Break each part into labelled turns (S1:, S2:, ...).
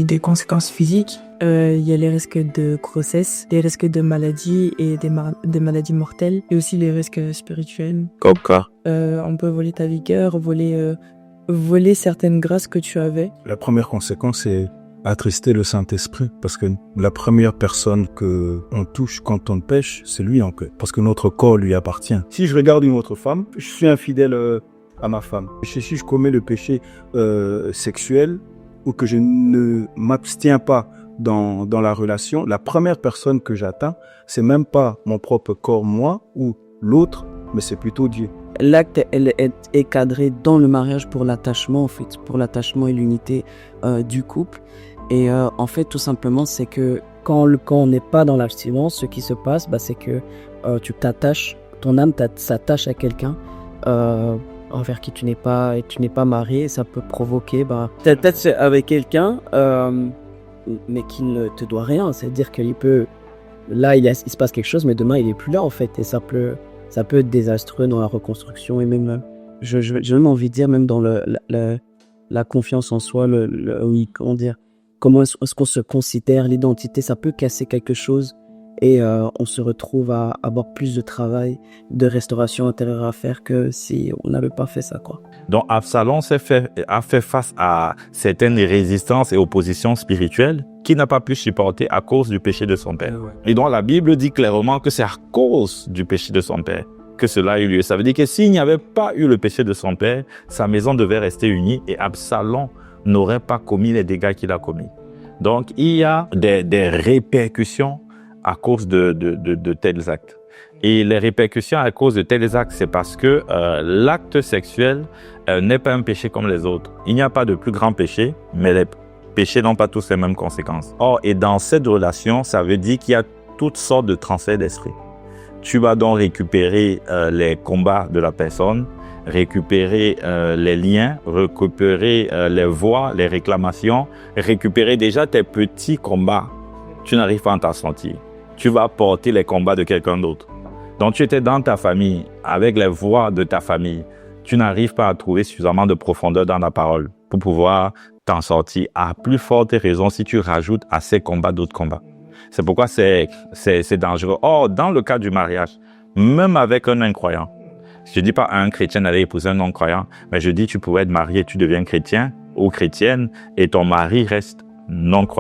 S1: Des conséquences physiques, il y a les risques de grossesse, des risques de maladies et des maladies mortelles, et aussi les risques spirituels.
S2: Comme quoi?
S1: On peut voler ta vigueur, voler certaines grâces que tu avais.
S3: La première conséquence, c'est attrister le Saint-Esprit, parce que la première personne que on touche quand on pêche, c'est lui en fait, parce que notre corps lui appartient. Si je regarde une autre femme, je suis infidèle à ma femme. Si je commets le péché sexuel ou que je ne m'abstiens pas dans la relation, la première personne que j'atteins, c'est même pas mon propre corps, moi, ou l'autre, mais c'est plutôt Dieu.
S4: L'acte est cadré dans le mariage pour l'attachement, en fait, pour l'attachement et l'unité du couple. Et en fait, tout simplement, c'est que quand on n'est pas dans l'abstinence, ce qui se passe, c'est que tu t'attaches, ton âme s'attache à quelqu'un envers qui tu n'es pas marié. Et ça peut provoquer, peut-être avec quelqu'un, mais qui ne te doit rien. C'est-à-dire qu'il peut, là, il se passe quelque chose, mais demain, il est plus là, en fait, et ça peut être désastreux dans la reconstruction et même, j'ai même envie de dire, même dans la confiance en soi, comment est-ce qu'on se considère, l'identité, ça peut casser quelque chose et on se retrouve à avoir plus de travail, de restauration intérieure à faire que si on n'avait pas fait ça, quoi.
S2: Donc Absalom a fait face à certaines résistances et oppositions spirituelles qu'il n'a pas pu supporter à cause du péché de son père. Et donc la Bible dit clairement que c'est à cause du péché de son père que cela a eu lieu. Ça veut dire que s'il n'y avait pas eu le péché de son père, sa maison devait rester unie et Absalom n'aurait pas commis les dégâts qu'il a commis. Donc il y a des répercussions à cause de tels actes. Et les répercussions à cause de tels actes, c'est parce que l'acte sexuel n'est pas un péché comme les autres. Il n'y a pas de plus grand péché, mais les péchés n'ont pas tous les mêmes conséquences. Or, et dans cette relation, ça veut dire qu'il y a toutes sortes de transferts d'esprit. Tu vas donc récupérer les combats de la personne, récupérer les liens, récupérer les voix, les réclamations, récupérer déjà tes petits combats. Tu n'arrives pas à t'en sortir. Tu vas porter les combats de quelqu'un d'autre. Donc, tu étais dans ta famille, avec les voix de ta famille. Tu n'arrives pas à trouver suffisamment de profondeur dans la parole pour pouvoir t'en sortir. À plus forte raison si tu rajoutes à ces combats d'autres combats. C'est pourquoi c'est dangereux. Or, dans le cas du mariage, même avec un incroyant, je ne dis pas à un chrétien d'aller épouser un non-croyant, mais je dis tu pourrais être marié, tu deviens chrétien ou chrétienne et ton mari reste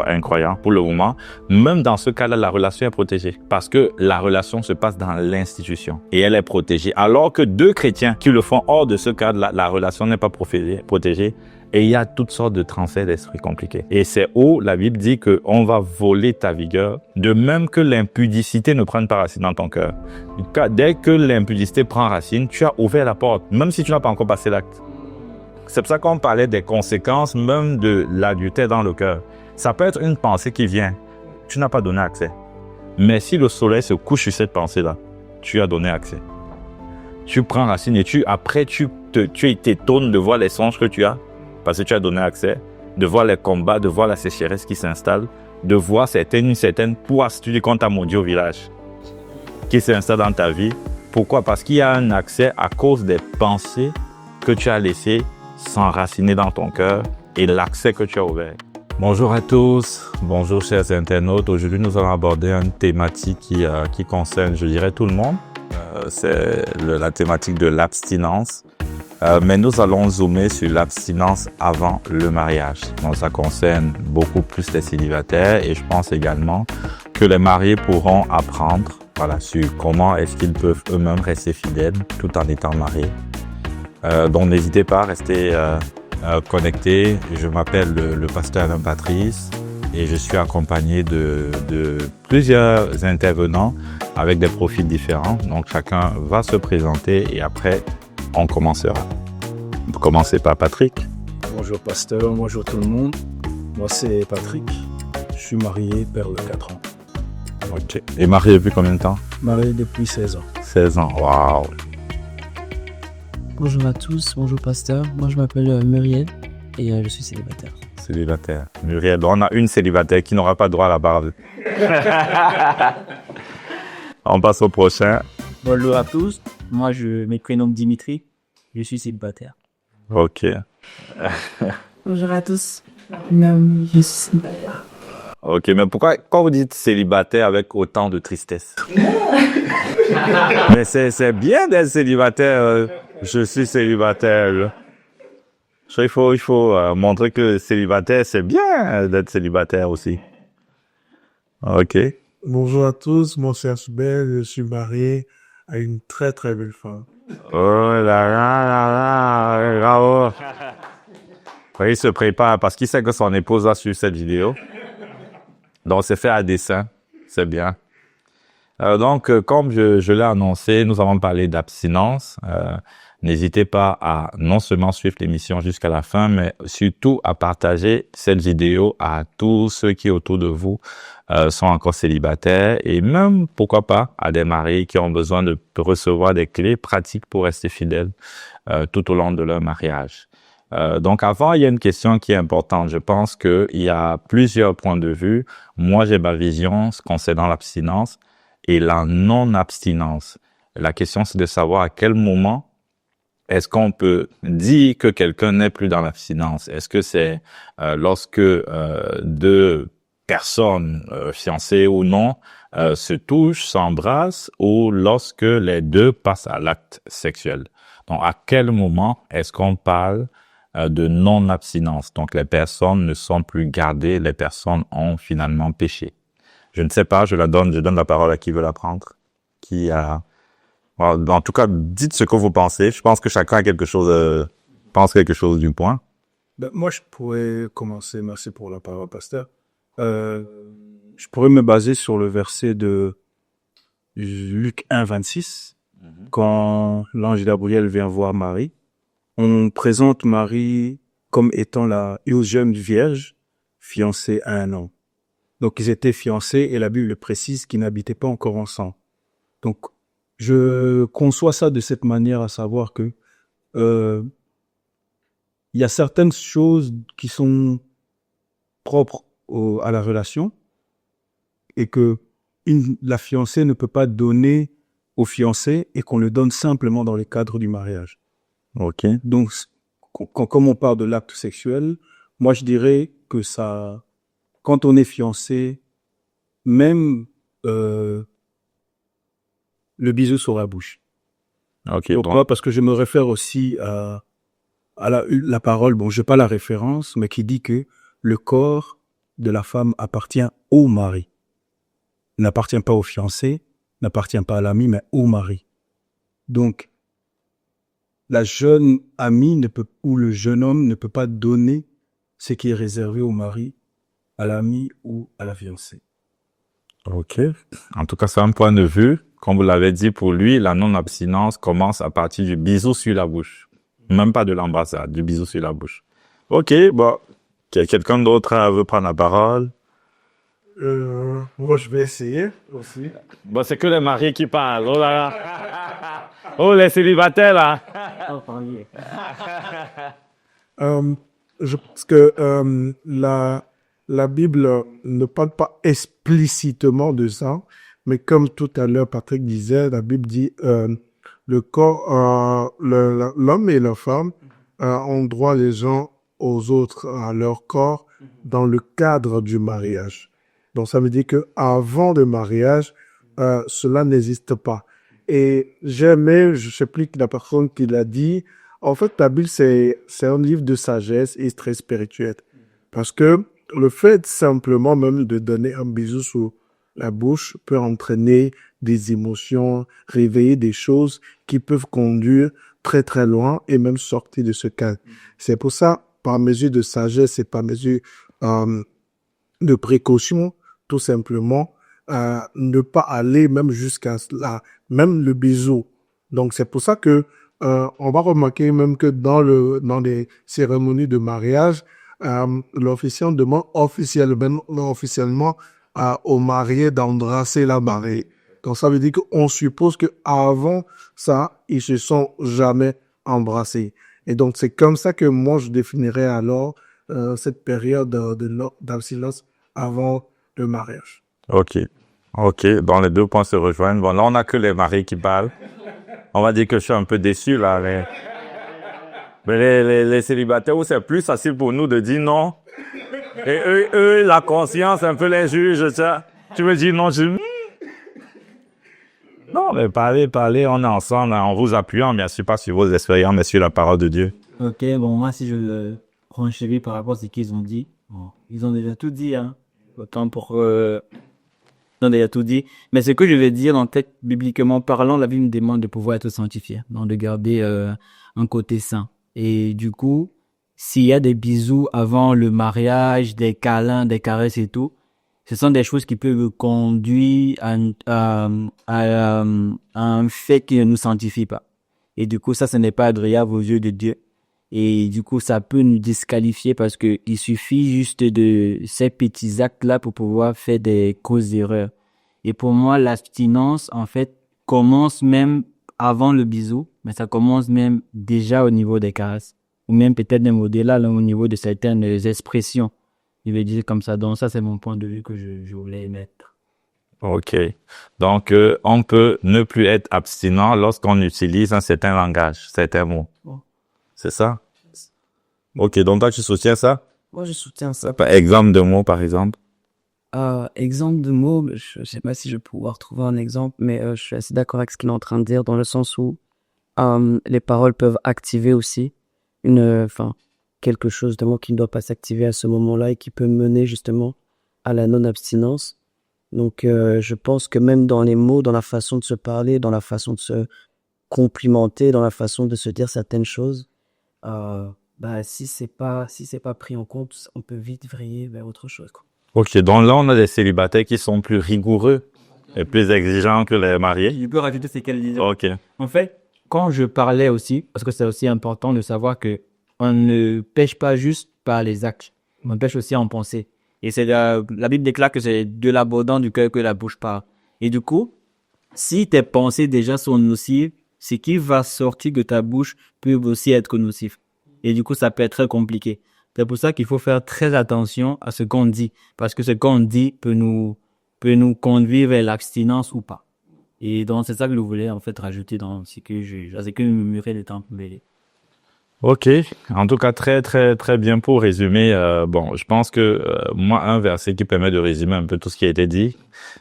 S2: incroyant pour le moment. Même dans ce cas-là, la relation est protégée parce que la relation se passe dans l'institution et elle est protégée. Alors que deux chrétiens qui le font hors de ce cadre, la relation n'est pas protégée et il y a toutes sortes de transferts d'esprit compliqués. Et c'est où la Bible dit qu'on va voler ta vigueur, de même que l'impudicité ne prenne pas racine dans ton cœur. Dès que l'impudicité prend racine, tu as ouvert la porte, même si tu n'as pas encore passé l'acte. C'est pour ça qu'on parlait des conséquences même de l'adultère dans le cœur. Ça peut être une pensée qui vient. Tu n'as pas donné accès. Mais si le soleil se couche sur cette pensée-là, tu as donné accès. Tu prends racine et après tu t'étonnes de voir les songes que tu as parce que tu as donné accès, de voir les combats, de voir la sécheresse qui s'installe, de voir une certaine poisse, tu dis qu'on t'a maudit au village, qui s'installe dans ta vie. Pourquoi? Parce qu'il y a un accès à cause des pensées que tu as laissées s'enraciner dans ton cœur et l'accès que tu as ouvert. Bonjour à tous, bonjour chers internautes. Aujourd'hui, nous allons aborder une thématique qui concerne, je dirais, tout le monde. C'est la thématique de l'abstinence. Mais nous allons zoomer sur l'abstinence avant le mariage. Donc, ça concerne beaucoup plus les célibataires et je pense également que les mariés pourront apprendre sur comment est-ce qu'ils peuvent eux-mêmes rester fidèles tout en étant mariés. Donc, n'hésitez pas à rester connecté. Je m'appelle le pasteur Alain Patrice et je suis accompagné de plusieurs intervenants avec des profils différents. Donc, chacun va se présenter et après, on commencera. Commencez par Patrick.
S3: Bonjour pasteur, bonjour tout le monde. Moi c'est Patrick. Je suis marié, père de 4 ans.
S2: Ok. Et marié depuis combien de temps?
S3: Marié depuis 16 ans.
S2: 16 ans, waouh.
S4: Bonjour à tous, bonjour pasteur. Moi je m'appelle Muriel et je suis célibataire.
S2: Célibataire. Muriel, on a une célibataire qui n'aura pas droit à la parole. On passe au prochain.
S5: Bonjour à tous, moi je me prénomme Dimitri, je suis célibataire.
S2: Ok.
S1: Bonjour à tous, Non, je suis célibataire.
S2: Ok, mais pourquoi, quand vous dites célibataire avec autant de tristesse? Mais c'est bien d'être célibataire. Je suis célibataire. Il faut montrer que célibataire, c'est bien d'être célibataire aussi. Ok.
S6: Bonjour à tous, mon cher Subel, je suis marié à une très très belle femme.
S2: Oh là là là là, bravo. Il se prépare parce qu'il sait que son épouse a suivi cette vidéo. Donc, c'est fait à dessein. C'est bien. Donc, comme je l'ai annoncé, nous avons parlé d'abstinence. N'hésitez pas à non seulement suivre l'émission jusqu'à la fin, mais surtout à partager cette vidéo à tous ceux qui autour de vous sont encore célibataires et même, pourquoi pas, à des maris qui ont besoin de recevoir des clés pratiques pour rester fidèles tout au long de leur mariage. Donc avant, il y a une question qui est importante. Je pense qu'il y a plusieurs points de vue. Moi, j'ai ma vision concernant l'abstinence et la non-abstinence. La question, c'est de savoir à quel moment est-ce qu'on peut dire que quelqu'un n'est plus dans l'abstinence? Est-ce que c'est lorsque deux personnes, fiancées ou non, se touchent, s'embrassent, ou lorsque les deux passent à l'acte sexuel? Donc, à quel moment est-ce qu'on parle de non-abstinence? Donc, les personnes ne sont plus gardées, les personnes ont finalement péché. Je ne sais pas, je donne la parole à qui veut la prendre, qui a... En tout cas, dites ce que vous pensez. Je pense que chacun a pense quelque chose du point.
S3: Ben, moi, je pourrais commencer. Merci pour la parole, pasteur. Je pourrais me baser sur le verset de Luc 1, 26. Quand l'ange Gabriel vient voir Marie, on présente Marie comme étant la jeune vierge, fiancée à un homme. Donc, ils étaient fiancés et la Bible précise qu'ils n'habitaient pas encore ensemble. Donc, je conçois ça de cette manière, à savoir que il y a certaines choses qui sont propres à la relation et que la fiancée ne peut pas donner au fiancé et qu'on le donne simplement dans le cadre du mariage.
S2: Ok.
S3: Donc, comme on parle de l'acte sexuel, moi je dirais que ça, quand on est fiancé, même le bisou sur la bouche.
S2: Ok.
S3: Pourquoi? Parce que je me réfère aussi à la parole, bon, je n'ai pas la référence, mais qui dit que le corps de la femme appartient au mari. N'appartient pas au fiancé, n'appartient pas à l'ami, mais au mari. Donc, la jeune amie ou le jeune homme ne peut pas donner ce qui est réservé au mari, à l'ami ou à la fiancée.
S2: Ok. En tout cas, c'est un point de vue. Comme vous l'avez dit, pour lui, la non-abstinence commence à partir du bisou sur la bouche. Même pas de l'embrassade, du bisou sur la bouche. Ok, bon. Quelqu'un d'autre veut prendre la parole?
S6: Moi, je vais essayer aussi.
S2: Bon, c'est que les mariés qui parlent. Oh là là. Oh, les célibataires, là.
S6: Je pense que la Bible ne parle pas explicitement de ça, mais comme tout à l'heure Patrick disait, la Bible dit le corps, l'homme et la femme ont droit les uns aux autres à leur corps dans le cadre du mariage. Donc ça veut dire que avant le mariage, cela n'existe pas. Et j'aimais, je sais plus qui la personne qui l'a dit. En fait, la Bible c'est un livre de sagesse et très spirituel, parce que le fait simplement même de donner un bisou sur la bouche peut entraîner des émotions, réveiller des choses qui peuvent conduire très très loin et même sortir de ce cadre. C'est pour ça, par mesure de sagesse et par mesure de précaution, tout simplement, ne pas aller même jusqu'à là, même le bisou. Donc c'est pour ça que on va remarquer même que dans les cérémonies de mariage, l'officiant demande officiellement au marié d'embrasser la mariée. Donc ça veut dire qu'on suppose que avant ça, ils se sont jamais embrassés. Et donc c'est comme ça que moi je définirais alors cette période d'abstinence avant le mariage.
S2: Ok. Bon, les deux points se rejoignent. Bon, là, on n'a que les maris qui parlent. On va dire que je suis un peu déçu, là. Mais les célibataires, où c'est plus facile pour nous de dire non, Et la conscience, un peu les juges, ça. Tu me dis non, non, mais parlez, on est ensemble, en vous appuyant, bien sûr, pas sur vos expériences, mais sur la parole de Dieu.
S5: Ok, bon, moi, si je renchéris par rapport à ce qu'ils ont dit, bon, ils ont déjà tout dit, hein. Autant pour... Ils ont déjà tout dit. Mais ce que je vais dire, en fait, bibliquement parlant, la Bible me demande de pouvoir être sanctifié, donc de garder un côté saint. Et du coup, s'il y a des bisous avant le mariage, des câlins, des caresses et tout, ce sont des choses qui peuvent conduire à un fait qui ne nous sanctifie pas. Et du coup, ça, ce n'est pas agréable aux yeux de Dieu. Et du coup, ça peut nous disqualifier parce que il suffit juste de ces petits actes-là pour pouvoir faire des grosses erreurs. Et pour moi, l'abstinence, en fait, commence même avant le bisou, mais ça commence même déjà au niveau des caresses. Ou même peut-être même au-delà, là, au niveau de certaines expressions. Je vais dire comme ça. Donc ça, c'est mon point de vue que je voulais émettre.
S2: Ok. Donc, on peut ne plus être abstinent lorsqu'on utilise un certain langage, certains mots.
S4: Bon.
S2: C'est ça? Ok, donc toi, tu soutiens ça?
S4: Moi, je soutiens ça.
S2: Par exemple de mots, par exemple.
S4: Exemple de mots, je sais pas si je vais pouvoir trouver un exemple, mais je suis assez d'accord avec ce qu'il est en train de dire dans le sens où les paroles peuvent activer aussi quelque chose de moi qui ne doit pas s'activer à ce moment-là et qui peut mener justement à la non-abstinence. Donc, je pense que même dans les mots, dans la façon de se parler, dans la façon de se complimenter, dans la façon de se dire certaines choses, si c'est pas pris en compte, on peut vite vriller vers autre chose, quoi.
S2: Ok, donc là, on a des célibataires qui sont plus rigoureux et plus exigeants que les mariés.
S5: Je peux rajouter ce qu'elle disait.
S2: Ok.
S5: En fait, quand je parlais aussi, parce que c'est aussi important de savoir que on ne pêche pas juste par les actes, on pêche aussi en pensée. Et c'est la Bible déclare que c'est de l'abondance du cœur que la bouche parle. Et du coup, si tes pensées déjà sont nocives, ce qui va sortir de ta bouche peut aussi être nocif. Et du coup, ça peut être très compliqué. C'est pour ça qu'il faut faire très attention à ce qu'on dit, parce que ce qu'on dit peut nous conduire vers l'abstinence ou pas. Et donc, c'est ça que je voulais en fait rajouter dans ce que je murmurais le temps mêlé.
S2: Ok. En tout cas, très, très, très bien pour résumer. Bon, je pense que moi, un verset qui permet de résumer un peu tout ce qui a été dit,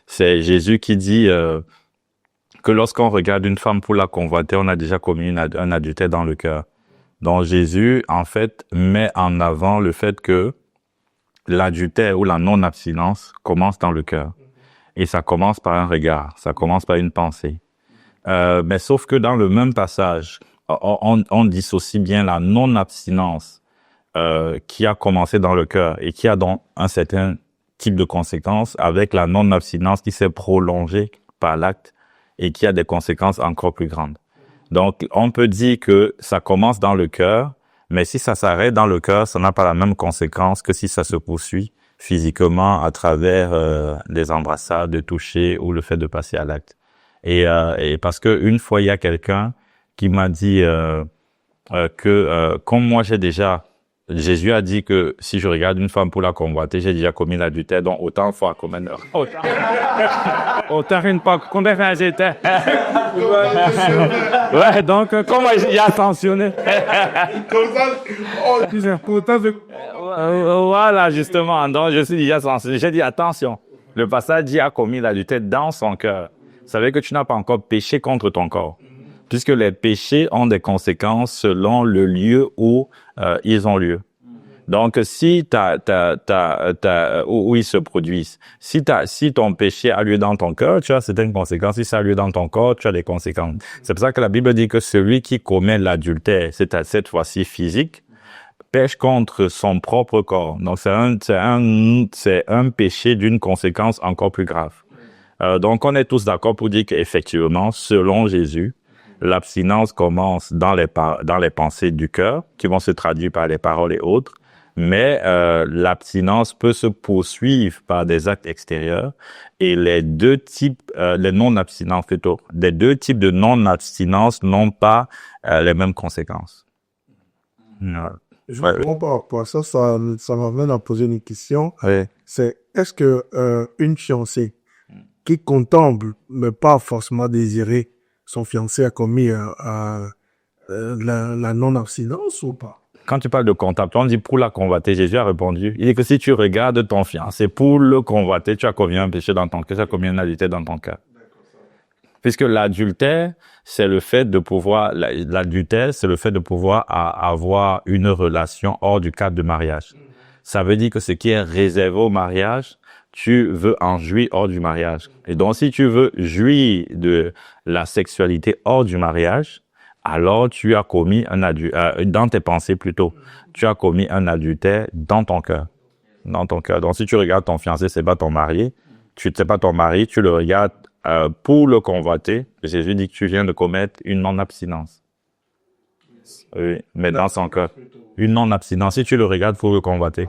S2: c'est Jésus qui dit que lorsqu'on regarde une femme pour la convoiter, on a déjà commis un adultère dans le cœur. Donc Jésus, en fait, met en avant le fait que l'adultère ou la non-abstinence commence dans le cœur. Et ça commence par un regard, ça commence par une pensée. Mais sauf que dans le même passage, on dissocie bien la non-abstinence qui a commencé dans le cœur et qui a donc un certain type de conséquences avec la non-abstinence qui s'est prolongée par l'acte et qui a des conséquences encore plus grandes. Donc, on peut dire que ça commence dans le cœur, mais si ça s'arrête dans le cœur, ça n'a pas la même conséquence que si ça se poursuit physiquement à travers les embrassades, de toucher ou le fait de passer à l'acte. Et parce que une fois, il y a quelqu'un qui m'a dit que comme moi Jésus a dit que si je regarde une femme pour la convoiter, j'ai déjà commis l'adultère, donc autant fois commettre. Autant une fois combien j'étais. Ouais, donc comment j'ai attentionné. Voilà, justement, donc je suis déjà sensible. J'ai dit attention. Le passage dit a commis l'adultère dans son cœur. Vous savez que tu n'as pas encore péché contre ton corps. Puisque les péchés ont des conséquences selon le lieu où ils ont lieu. Donc, si où ils se produisent, si ton péché a lieu dans ton cœur, tu as certaines conséquences. Si ça a lieu dans ton corps, tu as des conséquences. C'est pour ça que la Bible dit que celui qui commet l'adultère, c'est cette fois-ci physique, pêche contre son propre corps. Donc, c'est un péché d'une conséquence encore plus grave. Donc, on est tous d'accord pour dire qu'effectivement, selon Jésus, l'abstinence commence dans les pensées du cœur, qui vont se traduire par les paroles et autres, mais l'abstinence peut se poursuivre par des actes extérieurs, et les deux types de non-abstinence n'ont pas les mêmes conséquences.
S6: Je comprends pas par rapport à ça, ça m'amène à poser une question.
S2: Oui.
S6: C'est, est-ce que une fiancée qui contemple, mais pas forcément désirée, son fiancé a commis la non-abstinence ou pas?
S2: quand tu parles de comptable, on dit pour la convoiter, Jésus a répondu, il dit que si tu regardes ton fiancé pour le convoiter, tu as commis un péché dans ton cœur, tu as commis un adultère dans ton cœur. Puisque l'adultère, c'est le fait de pouvoir, l'adultère, c'est le fait de pouvoir avoir une relation hors du cadre de mariage. Ça veut dire que ce qui est réservé au mariage, tu veux en jouir hors du mariage. Et donc, si tu veux jouir de la sexualité hors du mariage, alors tu as commis un adultère, dans tes pensées plutôt, tu as commis un adultère dans ton cœur. Dans ton cœur. Donc, si tu regardes ton fiancé, c'est pas ton mari, c'est pas ton mari, tu le regardes pour le convoiter. Jésus dit que tu viens de commettre une non-abstinence. Oui, mais dans son cœur. Une non-abstinence. Si tu le regardes pour le convoiter.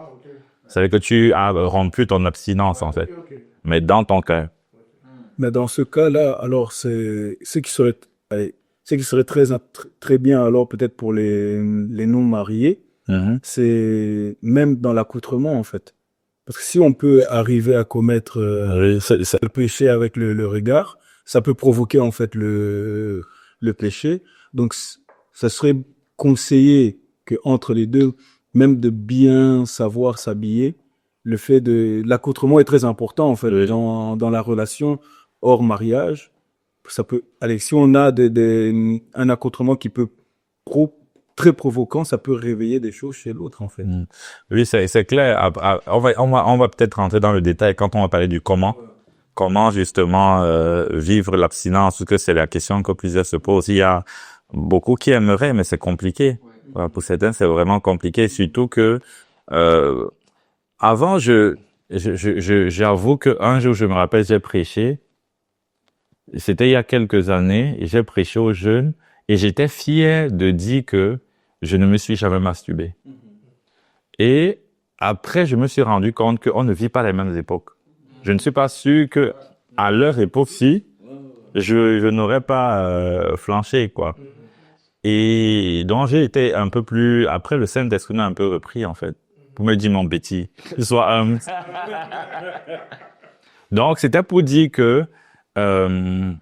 S2: Ça veut dire que tu as rompu ton abstinence, en fait. Mais dans ton cœur.
S3: Mais dans ce cas-là, alors, ce qui serait très bien, alors, peut-être pour les non-mariés, c'est même dans l'accoutrement, en fait. Parce que si on peut arriver à commettre le péché avec le regard, ça peut provoquer, en fait, le péché. Donc, ça serait conseillé que entre les deux, même de bien savoir s'habiller, le fait de l'accoutrement est très important en fait dans la relation hors mariage. Ça peut, allez, si on a un accoutrement qui peut très provoquant, ça peut réveiller des choses chez l'autre en fait.
S2: Oui, c'est clair. On va peut-être rentrer dans le détail quand on va parler du comment justement vivre l'abstinence, parce que c'est la question que plusieurs se posent. Il y a beaucoup qui aimeraient, mais c'est compliqué. Voilà, pour certains, c'est vraiment compliqué, surtout que avant, j'avoue que un jour, je me rappelle, j'ai prêché. C'était il y a quelques années, et j'ai prêché aux jeunes, et j'étais fier de dire que je ne me suis jamais masturbé. Et après, je me suis rendu compte qu'on ne vit pas les mêmes époques. Je ne suis pas sûr que à leur époque-ci, je n'aurais pas flanché, quoi. Et donc, j'ai été un peu plus... Après, le Saint-Esprit m'a un peu repris, en fait, pour me dire, mon bêtis, sois humble. Donc, c'était pour dire que... on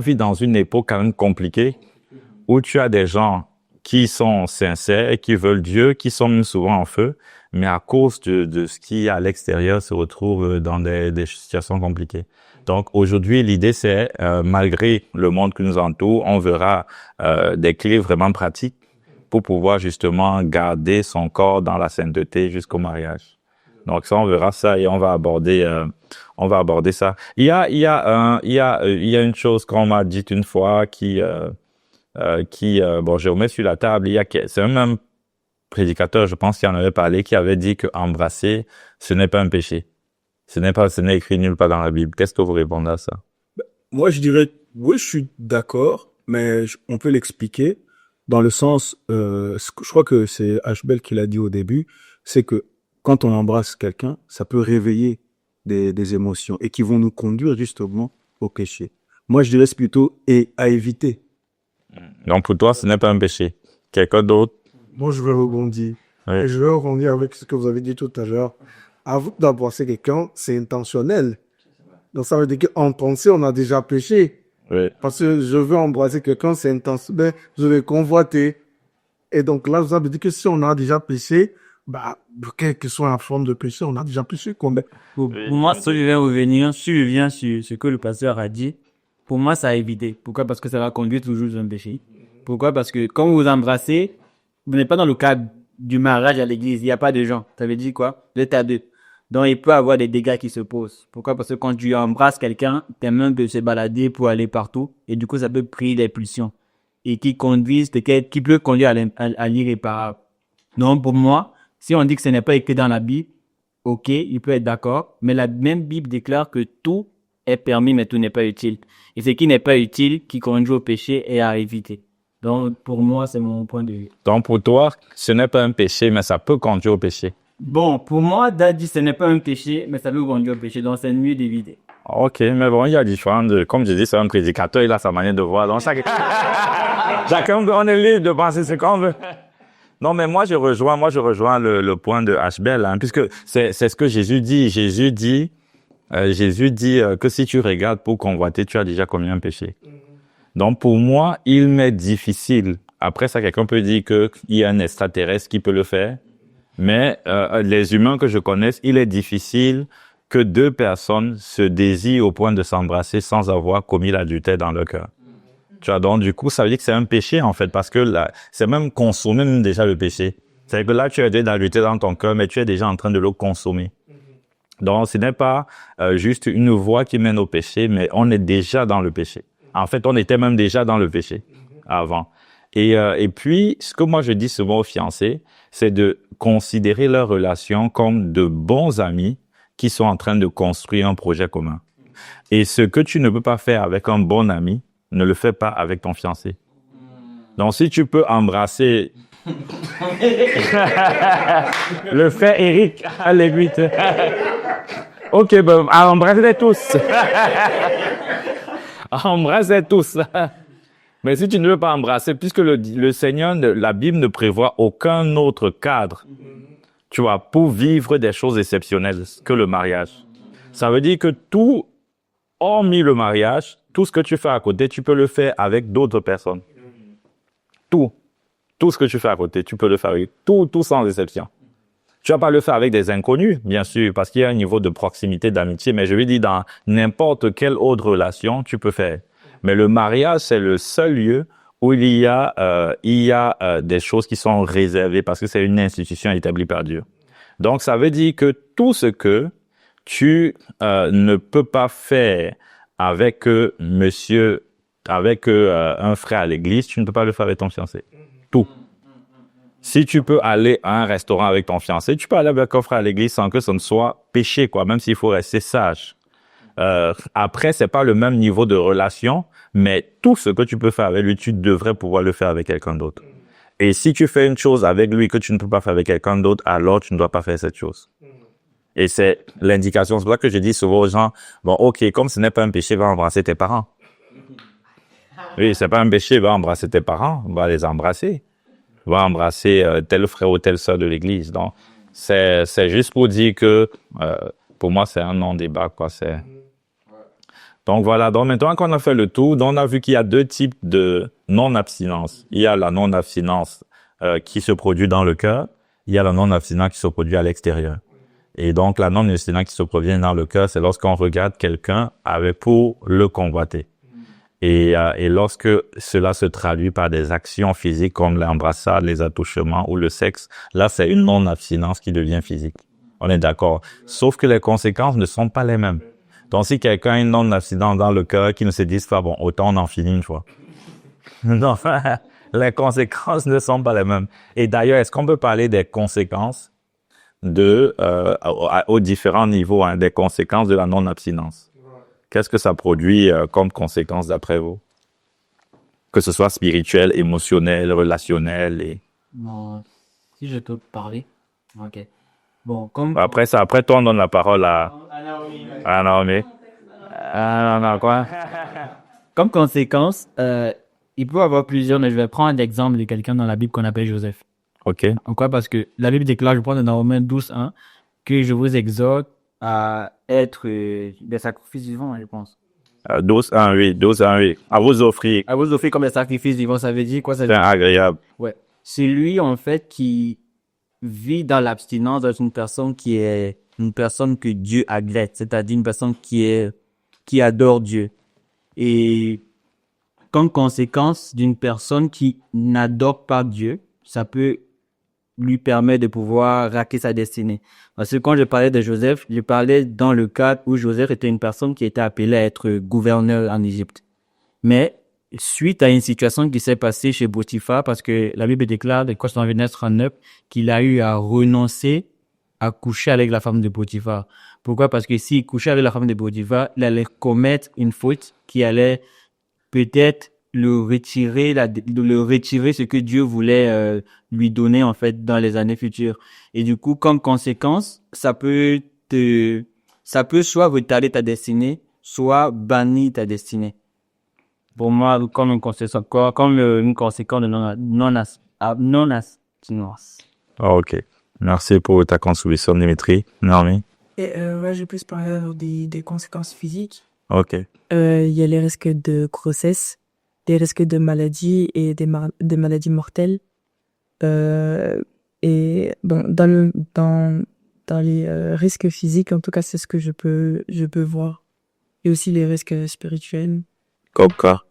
S2: vit dans une époque quand même compliquée, où tu as des gens qui sont sincères et qui veulent Dieu, qui sont même souvent en feu, mais à cause de ce qui est à l'extérieur se retrouvent dans des situations compliquées. Donc aujourd'hui, l'idée c'est, malgré le monde qui nous entoure, on verra des clés vraiment pratiques pour pouvoir justement garder son corps dans la sainteté jusqu'au mariage. Donc ça, on verra ça et on va aborder ça. Il y a une chose qu'on m'a dite une fois qui bon, je remets sur la table. C'est un même prédicateur, je pense, qui en avait parlé, qui avait dit que embrasser, ce n'est pas un péché. Ce n'est écrit nulle part dans la Bible. Qu'est-ce que vous répondez à ça?
S3: Moi, je dirais, oui, je suis d'accord, mais on peut l'expliquer dans le sens, je crois que c'est Ashbel qui l'a dit au début, c'est que quand on embrasse quelqu'un, ça peut réveiller des émotions et qui vont nous conduire justement au péché. Moi, je dirais c'est plutôt à éviter.
S2: Donc pour toi, ce n'est pas un péché. Quelqu'un d'autre?
S6: Moi, je vais rebondir.
S2: Oui.
S6: Et je vais rebondir avec ce que vous avez dit tout à l'heure. Avant d'embrasser quelqu'un, c'est intentionnel. Donc, ça veut dire qu'en pensée, on a déjà péché.
S2: Oui.
S6: Parce que je veux embrasser quelqu'un, c'est intentionnel. Je vais convoiter. Et donc, là, ça veut dire que si on a déjà péché, bah, quelle que soit la forme de péché, on a déjà péché.
S5: Pour moi, si je viens sur ce que le pasteur a dit, pour moi, ça a évité. Pourquoi? Parce que ça va conduire toujours à un péché. Pourquoi? Parce que quand vous embrassez, vous n'êtes pas dans le cadre du mariage à l'église. Il n'y a pas de gens. Ça veut dire quoi? Vous êtes à deux. Donc, il peut y avoir des dégâts qui se posent. Pourquoi? Parce que quand tu embrasses quelqu'un, tes mains peuvent se balader pour aller partout. Et du coup, ça peut prier des pulsions. Et qui peut conduire à l'irréparable. Donc, pour moi, si on dit que ce n'est pas écrit dans la Bible, ok, il peut être d'accord. Mais la même Bible déclare que tout est permis, mais tout n'est pas utile. Et ce qui n'est pas utile, qui conduit au péché, est à éviter. Donc, pour moi, c'est mon point de vue.
S2: Donc pour toi, ce n'est pas un péché, mais ça peut conduire au péché.
S5: Bon, pour moi, Daddy, ce n'est pas un péché, mais ça peut conduire au péché. Donc, c'est mieux d'éviter.
S2: Ok, mais bon, il y a différentes, comme je dis, c'est un prédicateur, il a sa manière de voir. Donc, chacun, on est libre de penser ce qu'on veut. Non, mais moi, je rejoins le point de Ashbel, hein, puisque c'est ce que Jésus dit. Jésus dit que si tu regardes pour convoiter, tu as déjà commis un péché. Donc, pour moi, il m'est difficile, Après ça, quelqu'un peut dire qu'il y a un extraterrestre qui peut le faire. Mais les humains que je connaisse, il est difficile que deux personnes se désirent au point de s'embrasser sans avoir commis l'adultère dans leur cœur. Tu vois, donc du coup, ça veut dire que c'est un péché en fait, parce que là, c'est même consommer même déjà le péché. C'est-à-dire que là, tu as déjà l'adultère dans ton cœur, mais tu es déjà en train de le consommer. Donc, ce n'est pas juste une voie qui mène au péché, mais on est déjà dans le péché. En fait, on était même déjà dans le péché avant. Et puis, ce que moi je dis souvent aux fiancés, c'est de considérer leur relation comme de bons amis qui sont en train de construire un projet commun. Et ce que tu ne peux pas faire avec un bon ami, ne le fais pas avec ton fiancé. Donc, si tu peux embrasser... Le fait, Eric. Allez, vite. OK, ben, embrassez tous. Embrassez tous. Mais si tu ne veux pas embrasser, puisque le Seigneur, la Bible ne prévoit aucun autre cadre, tu vois, pour vivre des choses exceptionnelles que le mariage. Ça veut dire que tout, hormis le mariage, tout ce que tu fais à côté, tu peux le faire avec d'autres personnes. Tout ce que tu fais à côté, tu peux le faire avec tout sans exception. Tu vas pas le faire avec des inconnus, bien sûr, parce qu'il y a un niveau de proximité, d'amitié, mais je veux dire, dans n'importe quelle autre relation, tu peux faire. Mais le mariage, c'est le seul lieu où il y a des choses qui sont réservées parce que c'est une institution établie par Dieu. Donc, ça veut dire que tout ce que tu ne peux pas faire avec un frère à l'église, tu ne peux pas le faire avec ton fiancé. Tout. Si tu peux aller à un restaurant avec ton fiancé, tu peux aller avec un frère à l'église sans que ce ne soit péché, quoi, même s'il faut rester sage. Après, c'est pas le même niveau de relation, mais tout ce que tu peux faire avec lui, tu devrais pouvoir le faire avec quelqu'un d'autre. Et si tu fais une chose avec lui que tu ne peux pas faire avec quelqu'un d'autre, alors tu ne dois pas faire cette chose. Et c'est l'indication. C'est pour ça que je dis souvent aux gens, bon, OK, comme ce n'est pas un péché, va embrasser tes parents. Oui, c'est pas un péché, va embrasser tes parents, va les embrasser. Va embrasser tel frère ou telle sœur de l'église. Donc, c'est juste pour dire que, pour moi, c'est un non-débat, quoi. Donc, voilà. Donc, maintenant qu'on a fait le tour, donc on a vu qu'il y a deux types de non-abstinence. Il y a la non-abstinence qui se produit dans le cœur. Il y a la non-abstinence qui se produit à l'extérieur. Et donc, la non-abstinence qui se produit dans le cœur, c'est lorsqu'on regarde quelqu'un pour le convoiter. Et lorsque cela se traduit par des actions physiques comme l'embrassade, les attouchements ou le sexe, là, c'est une non-abstinence qui devient physique. On est d'accord. Sauf que les conséquences ne sont pas les mêmes. Donc, si quelqu'un a une non-abstinence dans le cœur, qui ne se dise pas, bon, autant on en finit une fois. Non, les conséquences ne sont pas les mêmes. Et d'ailleurs, est-ce qu'on peut parler des conséquences aux différents niveaux, hein, des conséquences de la non-abstinence? Qu'est-ce que ça produit comme conséquence d'après vous? Que ce soit spirituel, émotionnel, relationnel et...
S5: Bon, si je peux parler. OK. Bon, comme...
S2: Après toi, on donne la parole à Naomi. Non, quoi?
S5: Comme conséquence, il peut y avoir plusieurs, mais je vais prendre l'exemple de quelqu'un dans la Bible qu'on appelle Joseph.
S2: OK.
S5: Pourquoi? Parce que la Bible déclare, je prends dans Romains 12:1, que je vous exhorte à être des sacrifices vivants, je pense.
S2: 12:1, oui. À vous offrir.
S5: À vous offrir comme des sacrifices vivants, ça veut dire quoi? Ça veut
S2: C'est
S5: dire...
S2: agréable.
S5: Ouais. C'est lui, en fait, qui vit dans l'abstinence d'être une personne qui est une personne que Dieu agrée, c'est-à-dire une personne qui adore Dieu. Et comme conséquence d'une personne qui n'adore pas Dieu, ça peut lui permettre de pouvoir raquer sa destinée. Parce que quand je parlais de Joseph, je parlais dans le cadre où Joseph était une personne qui était appelée à être gouverneur en Égypte. Mais suite à une situation qui s'est passée chez Potiphar, parce que la Bible déclare, dans Genèse 39, qu'il a eu à renoncer à coucher avec la femme de Potiphar. Pourquoi? Parce que s'il couchait avec la femme de Potiphar, il allait commettre une faute qui allait peut-être le retirer ce que Dieu voulait lui donner en fait dans les années futures. Et du coup, comme conséquence, ça peut soit retarder ta destinée, soit bannir ta destinée. Pour moi, comme une conséquence de non-abstinence.
S2: OK. Merci pour ta contribution, Dimitri. Naomi?
S1: Et je vais plus parler des conséquences physiques.
S2: OK.
S1: Il y a les risques de grossesse, des risques de maladies et des maladies mortelles. Et bon, dans les risques physiques, en tout cas, c'est ce que je peux voir. Et aussi les risques spirituels.
S2: Comme quoi?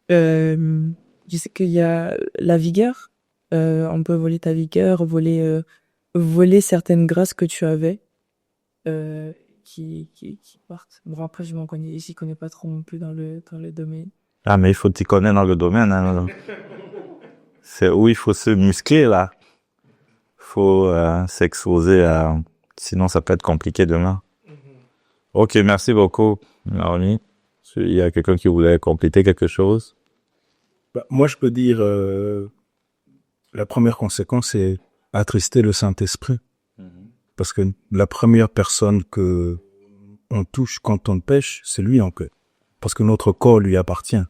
S1: Je sais qu'il y a la vigueur. On peut voler ta vigueur, voler certaines grâces que tu avais, qui partent. Bon, après, j'y connais pas trop non plus dans le domaine.
S2: Ah, mais il faut t'y connaître dans le domaine, hein. C'est où il faut se muscler, là. Faut s'exposer à... Sinon, ça peut être compliqué demain. Ok, merci beaucoup, Naomi. Il y a quelqu'un qui voulait compléter quelque chose?
S3: Bah, moi, je peux dire, la première conséquence, c'est attrister le Saint-Esprit. Parce que la première personne que on touche quand on pêche, c'est lui en fait. Parce que notre corps lui appartient.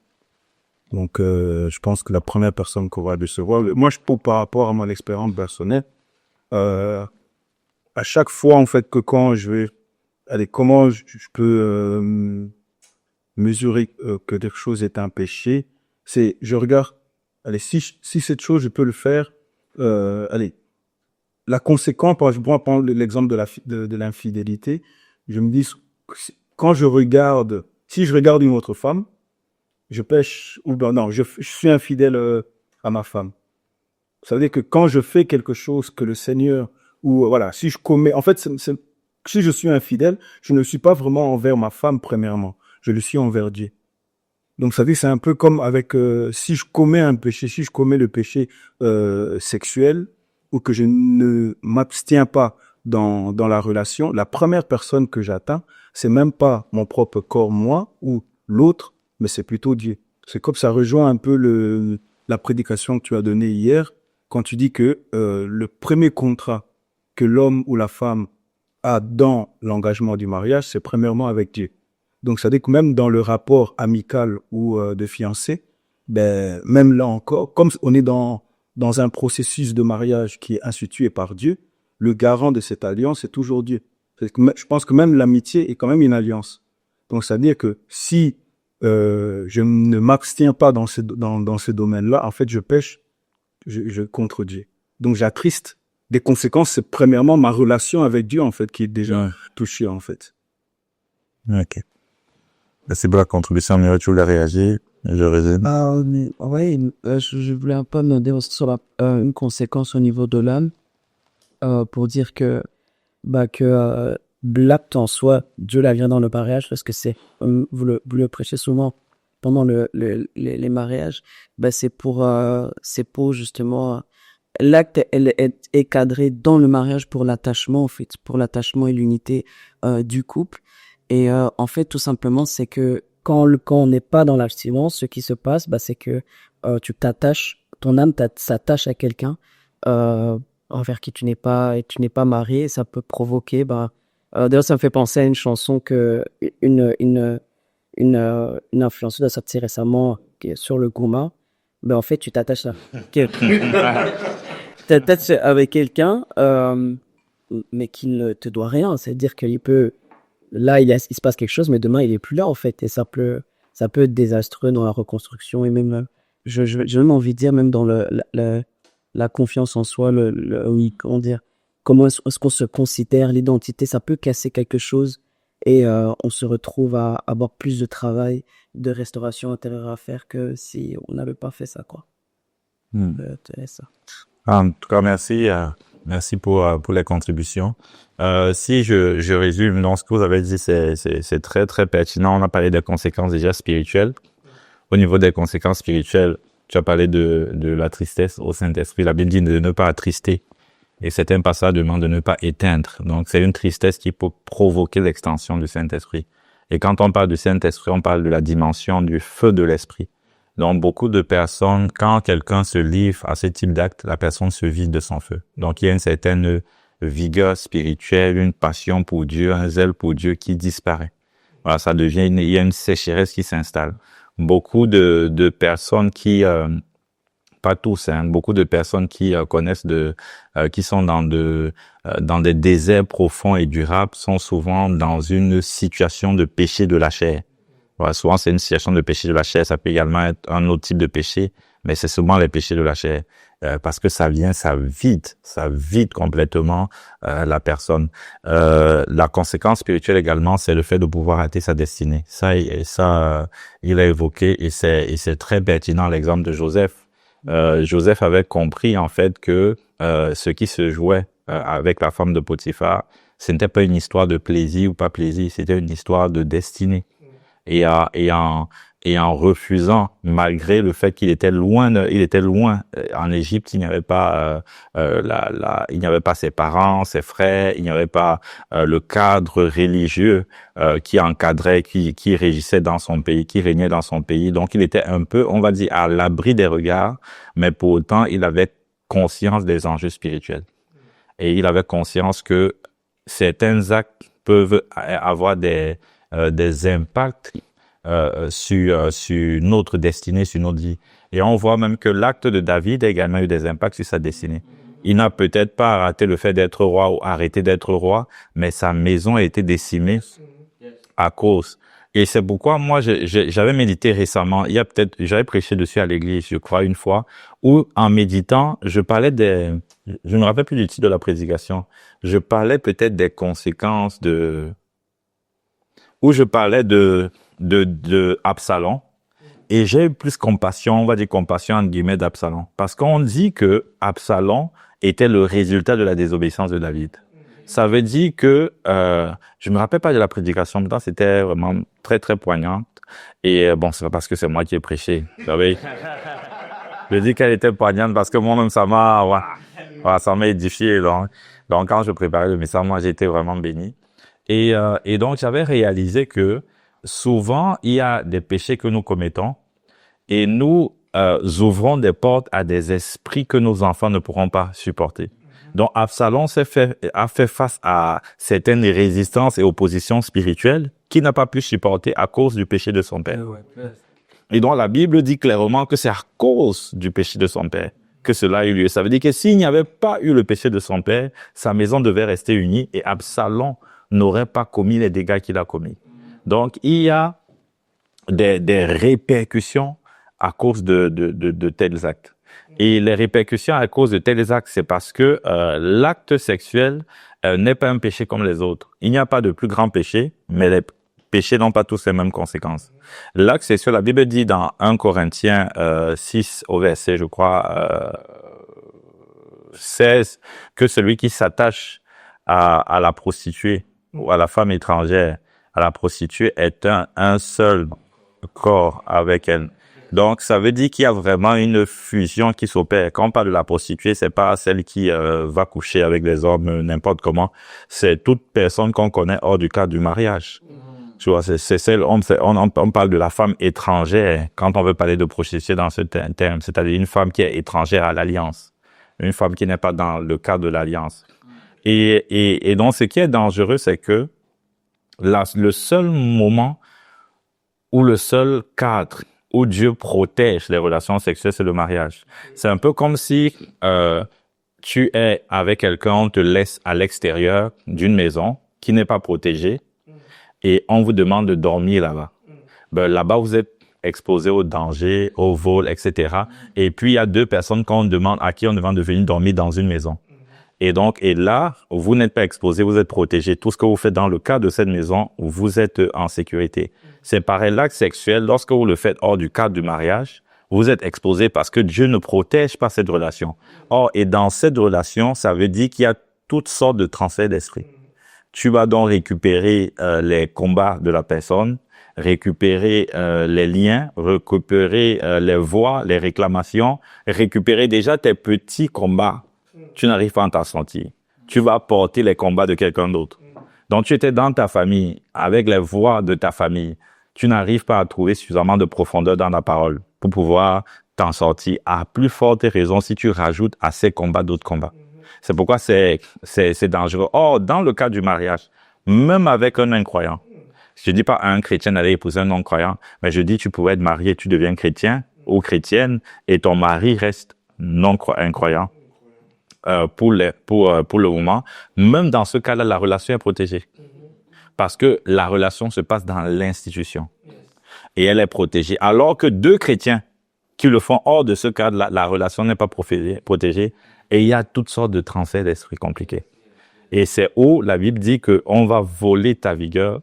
S3: Donc, je pense que la première personne qu'on va recevoir, moi, par rapport à mon expérience personnelle, à chaque fois, en fait, que quand je vais, comment je peux mesurer que quelque chose est un péché, c'est, je regarde, si cette chose, je peux le faire, la conséquence, je prends l'exemple de l'infidélité, je me dis, quand si je regarde une autre femme, je pêche, ou ben non, je suis infidèle à ma femme. Ça veut dire que quand je fais quelque chose que le Seigneur, ou voilà, si je commets, en fait, si je suis infidèle, je ne le suis pas vraiment envers ma femme premièrement, je le suis envers Dieu. Donc ça veut dire c'est un peu comme avec si je commets un péché, si je commets le péché sexuel ou que je ne m'abstiens pas dans la relation, la première personne que j'atteins, c'est même pas mon propre corps moi ou l'autre, mais c'est plutôt Dieu. C'est comme ça rejoint un peu la prédication que tu as donnée hier quand tu dis que le premier contrat que l'homme ou la femme a dans l'engagement du mariage, c'est premièrement avec Dieu. Donc, ça veut dire que même dans le rapport amical ou de fiancé, ben, même là encore, comme on est dans un processus de mariage qui est institué par Dieu, le garant de cette alliance est toujours Dieu. Je pense que même l'amitié est quand même une alliance. Donc, ça veut dire que si je ne m'abstiens pas dans ce domaine-là, en fait, je pêche je contre Dieu. Donc, j'attriste. Des conséquences, c'est premièrement ma relation avec Dieu, en fait, qui est déjà touchée, en fait.
S2: Ok. Merci pour la contribution, Miro, tu voulais réagir? Je résume.
S4: Je voulais un peu me dire sur une conséquence au niveau de l'âme, pour dire que l'acte en soi, Dieu la vient dans le mariage, parce que c'est, vous le prêchez souvent pendant les mariages, c'est pour justement, l'acte elle est cadré dans le mariage pour l'attachement, en fait, pour l'attachement et l'unité du couple. Et en fait, tout simplement, c'est que quand on n'est pas dans l'abstinence, ce qui se passe, c'est que tu t'attaches, ton âme s'attache à quelqu'un envers qui tu n'es pas marié. Et ça peut provoquer. D'ailleurs, ça me fait penser à une chanson que une influenceuse a sortie récemment qui est sur le Gouma. En fait, tu t'attaches avec quelqu'un, mais qui ne te doit rien. C'est-à-dire qu'il peut là, il se passe quelque chose, mais demain, il est plus là, en fait. Et ça peut être désastreux dans la reconstruction et même, j'ai même envie de dire, même dans la confiance en soi, comment dire, comment est-ce qu'on se considère, l'identité, ça peut casser quelque chose et on se retrouve à avoir plus de travail, de restauration intérieure à faire que si on n'avait pas fait ça, quoi. Ça.
S2: En tout cas, merci. Merci pour les contributions. Si je résume, donc ce que vous avez dit, c'est très très pertinent. On a parlé des conséquences déjà spirituelles. Au niveau des conséquences spirituelles, tu as parlé de la tristesse au Saint-Esprit. La Bible dit de ne pas attrister. Et certains passages demandent de ne pas éteindre. Donc c'est une tristesse qui peut provoquer l'extension du Saint-Esprit. Et quand on parle du Saint-Esprit, on parle de la dimension du feu de l'Esprit. Donc, beaucoup de personnes, quand quelqu'un se livre à ce type d'acte, la personne se vide de son feu. Donc, il y a une certaine vigueur spirituelle, une passion pour Dieu, un zèle pour Dieu qui disparaît. Voilà, il y a une sécheresse qui s'installe. Beaucoup de personnes qui, pas tous, beaucoup de personnes qui connaissent qui sont dans des déserts profonds et durables sont souvent dans une situation de péché de la chair. Ouais, souvent, c'est une situation de péché de la chair. Ça peut également être un autre type de péché, mais c'est souvent les péchés de la chair. Parce que ça vide complètement la personne. La conséquence spirituelle également, c'est le fait de pouvoir rater sa destinée. Ça, il a évoqué, et c'est très pertinent l'exemple de Joseph. Joseph avait compris en fait que ce qui se jouait avec la femme de Potiphar, ce n'était pas une histoire de plaisir ou pas plaisir, c'était une histoire de destinée. Et en refusant, malgré le fait qu'il était loin, en Égypte, il n'y avait pas il n'y avait pas ses parents, ses frères, il n'y avait pas le cadre religieux qui encadrait, qui régissait dans son pays, qui régnait dans son pays. Donc il était un peu, on va dire, à l'abri des regards, mais pour autant il avait conscience des enjeux spirituels. Et il avait conscience que certains actes peuvent avoir des impacts sur notre destinée, sur notre vie. Et on voit même que l'acte de David a également eu des impacts sur sa destinée. Il n'a peut-être pas raté le fait d'être roi ou arrêté d'être roi, mais sa maison a été décimée à cause. Et c'est pourquoi moi, j'avais médité récemment, j'avais prêché dessus à l'église, je crois, une fois, où en méditant, je ne me rappelle plus du titre de la prédication, je parlais peut-être des conséquences où je parlais de Absalom, et j'ai eu plus compassion, on va dire compassion entre guillemets d'Absalom, parce qu'on dit que Absalom était le résultat de la désobéissance de David. Ça veut dire que je me rappelle pas de la prédication, mais c'était vraiment très très poignante. Et bon, c'est pas parce que c'est moi qui ai prêché, vous savez. Je dis qu'elle était poignante parce que moi-même ça m'a édifié. Donc quand je préparais le message, moi j'étais vraiment béni. Et donc j'avais réalisé que souvent il y a des péchés que nous commettons et nous ouvrons des portes à des esprits que nos enfants ne pourront pas supporter. Donc Absalom a fait face à certaines résistances et oppositions spirituelles qu'il n'a pas pu supporter à cause du péché de son père. Et donc la Bible dit clairement que c'est à cause du péché de son père que cela a eu lieu. Ça veut dire que s'il n'y avait pas eu le péché de son père, sa maison devait rester unie et Absalom n'aurait pas commis les dégâts qu'il a commis. Donc il y a des répercussions à cause de tels actes. Et les répercussions à cause de tels actes, c'est parce que l'acte sexuel n'est pas un péché comme les autres. Il n'y a pas de plus grand péché, mais les péchés n'ont pas tous les mêmes conséquences. L'acte sexuel, la Bible dit dans 1 Corinthiens 6 au verset, je crois, 16, que celui qui s'attache à la prostituée ou à la femme étrangère, à la prostituée, est un seul corps avec elle. Donc, ça veut dire qu'il y a vraiment une fusion qui s'opère. Quand on parle de la prostituée, c'est pas celle qui va coucher avec les hommes n'importe comment. C'est toute personne qu'on connaît hors du cadre du mariage. Tu vois, c'est celle, on parle de la femme étrangère quand on veut parler de prostituée dans ce terme. C'est-à-dire une femme qui est étrangère à l'alliance. Une femme qui n'est pas dans le cadre de l'alliance. Et donc, ce qui est dangereux, c'est que le seul moment ou le seul cadre où Dieu protège les relations sexuelles, c'est le mariage. C'est un peu comme si tu es avec quelqu'un, on te laisse à l'extérieur d'une maison qui n'est pas protégée et on vous demande de dormir là-bas. Ben, là-bas, vous êtes exposé au danger, au vol, etc. Et puis, il y a deux personnes à qui on demande de venir dormir dans une maison. Et là, vous n'êtes pas exposé, vous êtes protégé. Tout ce que vous faites dans le cadre de cette maison, vous êtes en sécurité. C'est pareil, l'acte sexuel, lorsque vous le faites hors du cadre du mariage, vous êtes exposé parce que Dieu ne protège pas cette relation. Or, et dans cette relation, ça veut dire qu'il y a toutes sortes de transferts d'esprit. Tu vas donc récupérer les combats de la personne, récupérer les liens, récupérer les voix, les réclamations, récupérer déjà tes petits combats. Tu n'arrives pas à t'en sortir. Tu vas porter les combats de quelqu'un d'autre. Donc, tu étais dans ta famille, avec les voix de ta famille. Tu n'arrives pas à trouver suffisamment de profondeur dans la parole pour pouvoir t'en sortir. À plus forte raison si tu rajoutes à ces combats d'autres combats. C'est pourquoi c'est dangereux. Or, dans le cas du mariage, même avec un incroyant, je dis pas à un chrétien d'aller épouser un non-croyant, mais je dis tu pourrais être marié, tu deviens chrétien ou chrétienne et ton mari reste incroyant. Pour le moment, même dans ce cas-là, la relation est protégée. Parce que la relation se passe dans l'institution. et elle est protégée. Alors que deux chrétiens qui le font hors de ce cadre, la relation n'est pas protégée et il y a toutes sortes de transferts d'esprit compliqués. Et c'est où la Bible dit qu'on va voler ta vigueur.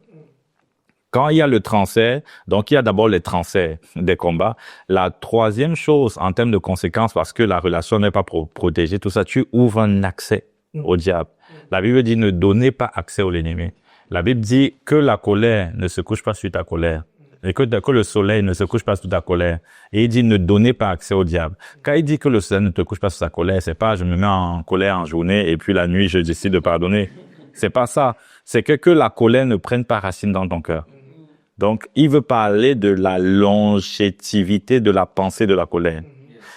S2: Quand il y a le transfert, donc il y a d'abord les transferts des combats. La troisième chose en termes de conséquences, parce que la relation n'est pas protégée, tout ça, tu ouvres un accès au diable. La Bible dit ne donnez pas accès à l'ennemi. La Bible dit que la colère ne se couche pas sur ta colère. Et que le soleil ne se couche pas sur ta colère. Et il dit ne donnez pas accès au diable. Quand il dit que le soleil ne te couche pas sur ta colère, c'est pas je me mets en colère en journée et puis la nuit je décide de pardonner. C'est pas ça. C'est que la colère ne prenne pas racine dans ton cœur. Donc, il veut parler de la longévité de la pensée de la colère.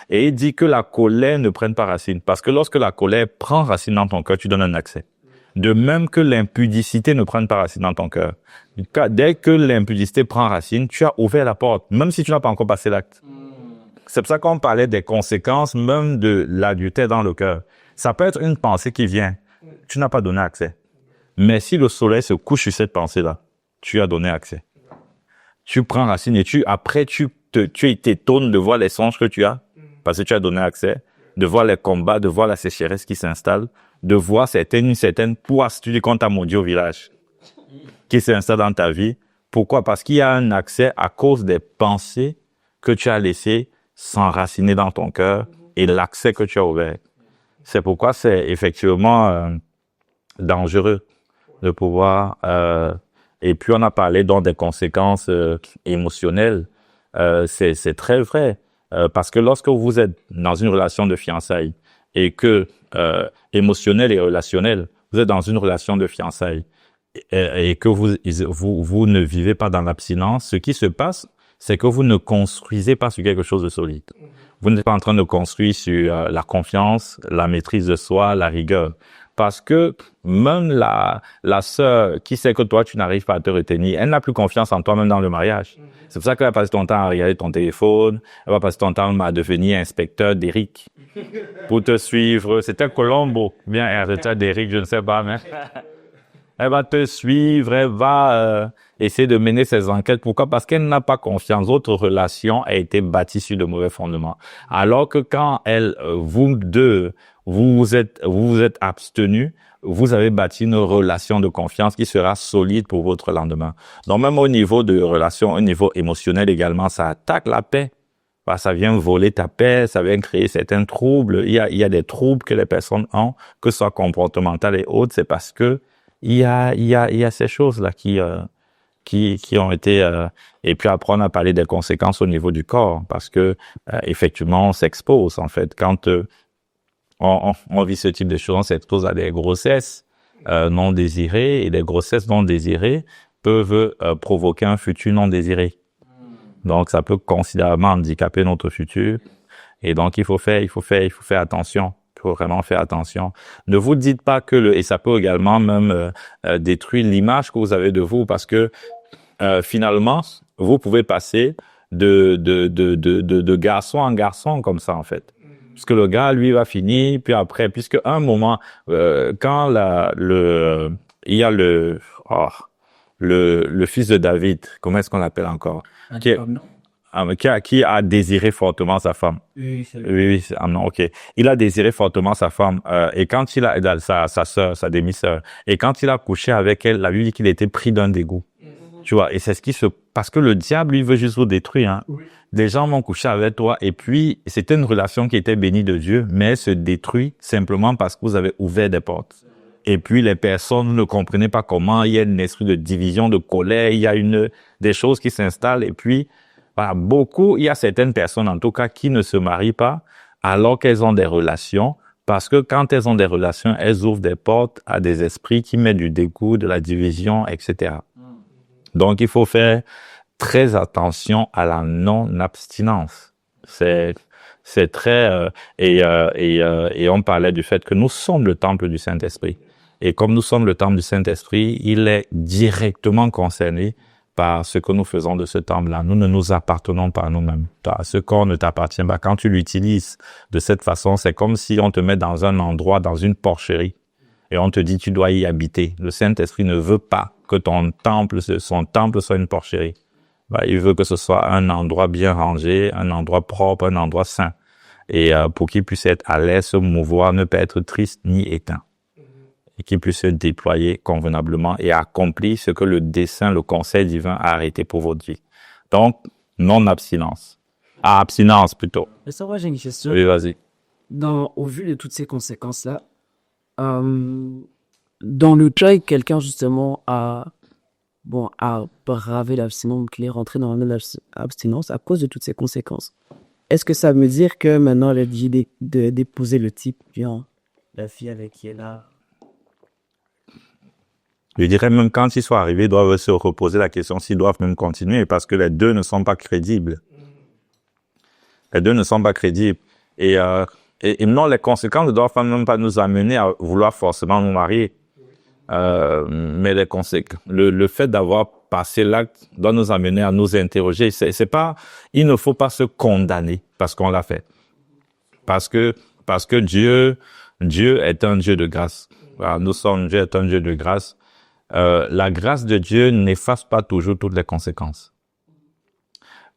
S2: Et il dit que la colère ne prenne pas racine. Parce que lorsque la colère prend racine dans ton cœur, tu donnes un accès. De même que l'impudicité ne prenne pas racine dans ton cœur. Dès que l'impudicité prend racine, tu as ouvert la porte, même si tu n'as pas encore passé l'acte. C'est pour ça qu'on parlait des conséquences même de l'adultère dans le cœur. Ça peut être une pensée qui vient. Tu n'as pas donné accès. Mais si le soleil se couche sur cette pensée-là, tu as donné accès. Tu prends racine et après tu t'étonnes de voir les songes que tu as, parce que tu as donné accès, de voir les combats, de voir la sécheresse qui s'installe, de voir une certaine poisse, tu dis qu'on t'a maudit au village, qui s'installe dans ta vie. Pourquoi? Parce qu'il y a un accès à cause des pensées que tu as laissées s'enraciner dans ton cœur et l'accès que tu as ouvert. C'est pourquoi c'est effectivement dangereux de pouvoir... et puis on a parlé donc des conséquences émotionnelles. C'est très vrai. Parce que lorsque vous êtes dans une relation de fiançailles et que émotionnel et relationnel, vous êtes dans une relation de fiançailles et que vous ne vivez pas dans l'abstinence, ce qui se passe, c'est que vous ne construisez pas sur quelque chose de solide. Vous n'êtes pas en train de construire sur la confiance, la maîtrise de soi, la rigueur. Parce que même la sœur qui sait que toi, tu n'arrives pas à te retenir, elle n'a plus confiance en toi, même dans le mariage. C'est pour ça qu'elle va passer ton temps à regarder ton téléphone, elle va passer ton temps à devenir inspecteur d'Éric pour te suivre. C'était Colombo, bien inspecteur d'Éric, je ne sais pas, mais elle va te suivre, elle va essayer de mener ses enquêtes. Pourquoi? Parce qu'elle n'a pas confiance. Votre relation a été bâtie sur de mauvais fondements. Alors que quand vous deux, vous vous êtes abstenus, vous avez bâti une relation de confiance qui sera solide pour votre lendemain. Donc même au niveau de relation, au niveau émotionnel également, ça attaque la paix. Ça vient voler ta paix, ça vient créer certains troubles. Il y a des troubles que les personnes ont, que ce soit comportemental et autres, c'est parce que il y a ces choses-là qui ont été et puis après on a parlé des conséquences au niveau du corps parce que effectivement on s'expose en fait quand on vit ce type de choses, on s'expose à des grossesses non désirées et les grossesses non désirées peuvent provoquer un futur non désiré. Donc ça peut considérablement handicaper notre futur et donc il faut faire attention. Il faut vraiment faire attention. Ne vous dites pas que et ça peut également même détruire l'image que vous avez de vous parce que finalement vous pouvez passer de garçon en garçon comme ça en fait. Parce que le gars lui va finir puis après puisque un moment quand il y a le fils de David, comment est-ce qu'on l'appelle encore? Qui a désiré fortement sa femme. Oui, c'est Amnon, ok. Il a désiré fortement sa femme, et quand il a, sa sœur, sa demi-sœur, et quand il a couché avec elle, la Bible dit qu'il était pris d'un dégoût. Tu vois, et c'est parce que le diable, lui, veut juste vous détruire, hein. Oui. Des gens vont coucher avec toi, et puis, c'était une relation qui était bénie de Dieu, mais elle se détruit simplement parce que vous avez ouvert des portes. Et puis, les personnes ne comprenaient pas comment, il y a un esprit de division, de colère, il y a des choses qui s'installent, et puis, voilà, il y a certaines personnes en tout cas qui ne se marient pas alors qu'elles ont des relations parce que quand elles ont des relations, elles ouvrent des portes à des esprits qui mettent du dégoût, de la division, etc. Donc il faut faire très attention à la non-abstinence. C'est très et on parlait du fait que nous sommes le temple du Saint-Esprit et comme nous sommes le temple du Saint-Esprit, il est directement concerné par ce que nous faisons de ce temple-là. Nous ne nous appartenons pas à nous-mêmes. Ce corps ne t'appartient pas. Quand tu l'utilises de cette façon, c'est comme si on te met dans un endroit, dans une porcherie, et on te dit tu dois y habiter. Le Saint-Esprit ne veut pas que son temple soit une porcherie. Il veut que ce soit un endroit bien rangé, un endroit propre, un endroit sain. Et pour qu'il puisse être à l'aise, se mouvoir, ne pas être triste ni éteint. Et qu'il puisse se déployer convenablement et accomplir ce que le dessein, le conseil divin a arrêté pour votre vie. Donc, non-abstinence. Abstinence plutôt.
S4: Mais ça, moi, j'ai une question.
S2: Oui, vas-y.
S4: Au vu de toutes ces conséquences-là, dans le cas où quelqu'un, justement, a bravé l'abstinence, qu'il est rentré dans l'abstinence à cause de toutes ces conséquences, est-ce que ça veut dire que maintenant, elle est obligée d'épouser le type, bien, la fille avec qui elle a...
S2: Je dirais même quand ils sont arrivés, ils doivent se reposer la question s'ils doivent même continuer parce que les deux ne sont pas crédibles. Les deux ne sont pas crédibles. Et non, les conséquences ne doivent même pas nous amener à vouloir forcément nous marier. Mais les conséquences, le fait d'avoir passé l'acte doit nous amener à nous interroger. C'est pas, il ne faut pas se condamner parce qu'on l'a fait. Parce que Dieu est un Dieu de grâce. Voilà, Dieu est un Dieu de grâce. La grâce de Dieu n'efface pas toujours toutes les conséquences.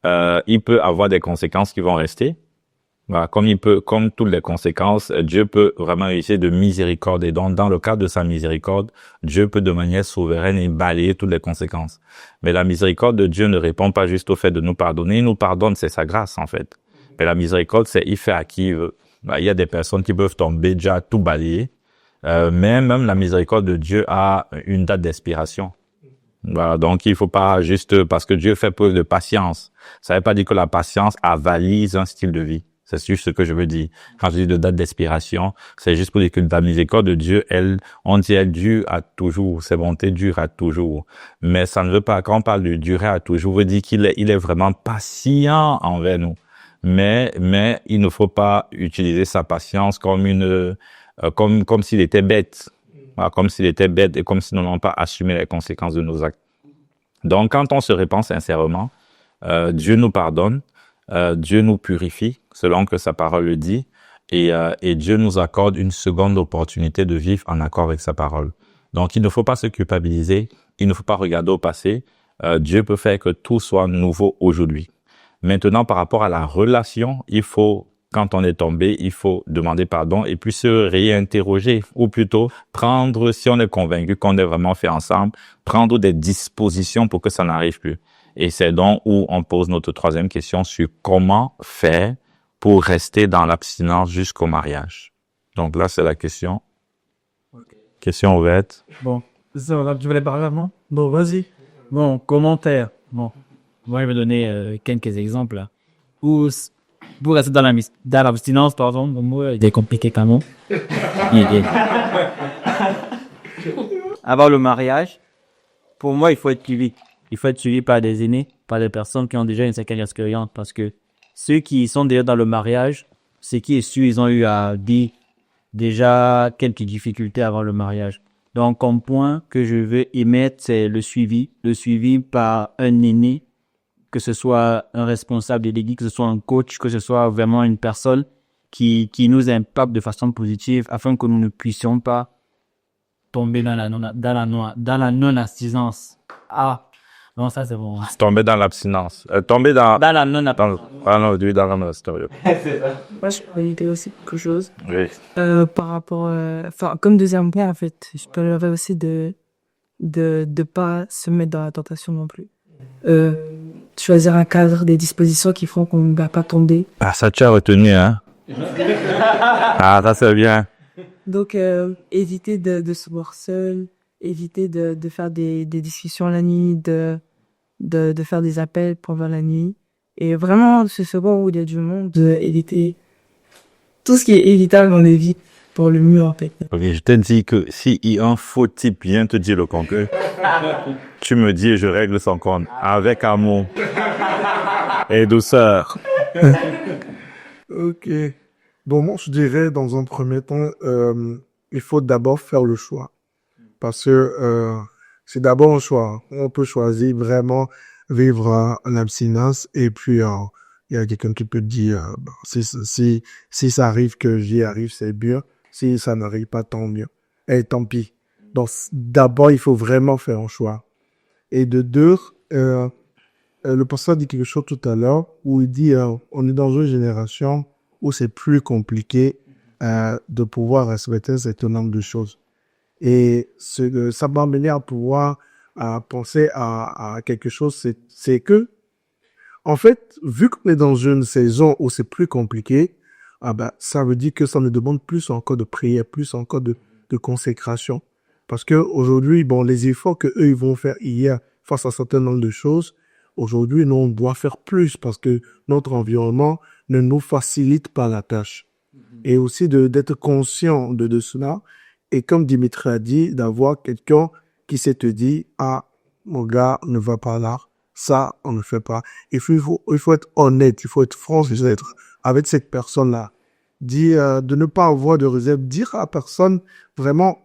S2: Il peut avoir des conséquences qui vont rester. Voilà, comme toutes les conséquences, Dieu peut vraiment essayer de miséricorde. Et donc, dans le cadre de sa miséricorde, Dieu peut de manière souveraine et balayer toutes les conséquences. Mais la miséricorde de Dieu ne répond pas juste au fait de nous pardonner. Il nous pardonne, c'est sa grâce, en fait. Mais la miséricorde, c'est il fait à qui il veut. Il y a des personnes qui peuvent tomber déjà tout balayer. Mais même la miséricorde de Dieu a une date d'expiration. Voilà, donc il faut pas juste parce que Dieu fait preuve de patience. Ça veut pas dire que la patience avalise un style de vie. C'est juste ce que je veux dire. Quand je dis de date d'expiration, c'est juste pour dire que la miséricorde de Dieu, elle dure à toujours. Ses bontés durent à toujours. Mais ça ne veut pas, quand on parle de durer à toujours, veut dire qu'il est vraiment patient envers nous. Mais il ne faut pas utiliser sa patience comme comme s'il était bête. Voilà, comme s'il était bête et comme si nous n'avons pas assumé les conséquences de nos actes. Donc, quand on se répand sincèrement, Dieu nous pardonne, Dieu nous purifie, selon que sa parole le dit, et Dieu nous accorde une seconde opportunité de vivre en accord avec sa parole. Donc, il ne faut pas se culpabiliser, il ne faut pas regarder au passé. Dieu peut faire que tout soit nouveau aujourd'hui. Maintenant, par rapport à la relation, quand on est tombé, il faut demander pardon et puis se réinterroger, ou plutôt prendre, si on est convaincu qu'on est vraiment fait ensemble, prendre des dispositions pour que ça n'arrive plus. Et c'est donc où on pose notre troisième question sur comment faire pour rester dans l'abstinence jusqu'au mariage. Donc là, c'est la question.
S5: Okay.
S2: Question ouverte.
S5: Bon, c'est ça, là, tu voulais parler avant?
S6: Bon, vas-y.
S5: Bon, commentaire. Bon, moi, je vais donner quelques exemples là. Pour rester dans l'abstinence, pardon, le mot il est compliqué quand même. Avant le mariage, pour moi, il faut être suivi. Il faut être suivi par des aînés, par des personnes qui ont déjà une certaine expérience, parce que ceux qui sont déjà dans le mariage, c'est qui est sûr, ils ont eu à dire déjà quelques difficultés avant le mariage. Donc, comme point que je veux émettre, c'est le suivi par un aîné, que ce soit un responsable de l'église, que ce soit un coach, que ce soit vraiment une personne qui nous impacte de façon positive afin que nous ne puissions pas tomber dans la non-assistance. Ah, non, ça c'est bon.
S2: Tomber dans l'abstinence. Tomber dans
S5: la non-assistance.
S2: Dans la non-assistance.
S1: Moi, je peux ajouter aussi quelque chose.
S2: Oui.
S1: Par rapport, comme deuxième point, en fait, je parlerais aussi de pas se mettre dans la tentation non plus. Choisir un cadre, des dispositions qui feront qu'on ne va pas tomber.
S2: Ah, ça tu as retenu, hein? Ah, ça c'est bien.
S1: Donc, éviter de se voir seul, éviter de faire des discussions la nuit, de faire des appels pendant la nuit. Et vraiment, se savoir où il y a du monde, éviter tout ce qui est évitable dans les vies pour le mieux, en fait.
S2: Ok, je te dis que si un faux type vient te dire le contraire, tu me dis et je règle son compte avec amour et douceur.
S6: Ok. Bon, moi, je dirais, dans un premier temps, il faut d'abord faire le choix. Parce que c'est d'abord un choix. On peut choisir vraiment vivre en abstinence et puis il y a quelqu'un qui peut dire si ça arrive que j'y arrive, c'est bien. Si ça n'arrive pas, tant mieux. Et tant pis. Donc, d'abord, il faut vraiment faire un choix. Et de deux, le pasteur dit quelque chose tout à l'heure où il dit on est dans une génération où c'est plus compliqué de pouvoir respecter un certain nombre de choses. Et ça m'a amené à pouvoir penser à quelque chose, c'est que, en fait, vu qu'on est dans une saison où c'est plus compliqué, ça veut dire que ça nous demande plus encore de prière, plus encore de consécration. Parce que aujourd'hui, bon, les efforts que eux ils vont faire hier face à un certain nombre de choses, aujourd'hui, nous, on doit faire plus parce que notre environnement ne nous facilite pas la tâche. Et aussi d'être conscient de cela. Et comme Dimitri a dit, d'avoir quelqu'un qui sait te dire, mon gars, ne va pas là. Ça, on ne fait pas. Il faut être honnête, il faut être franc, être avec cette personne-là. De ne pas avoir de réserve. Dire à la personne, vraiment,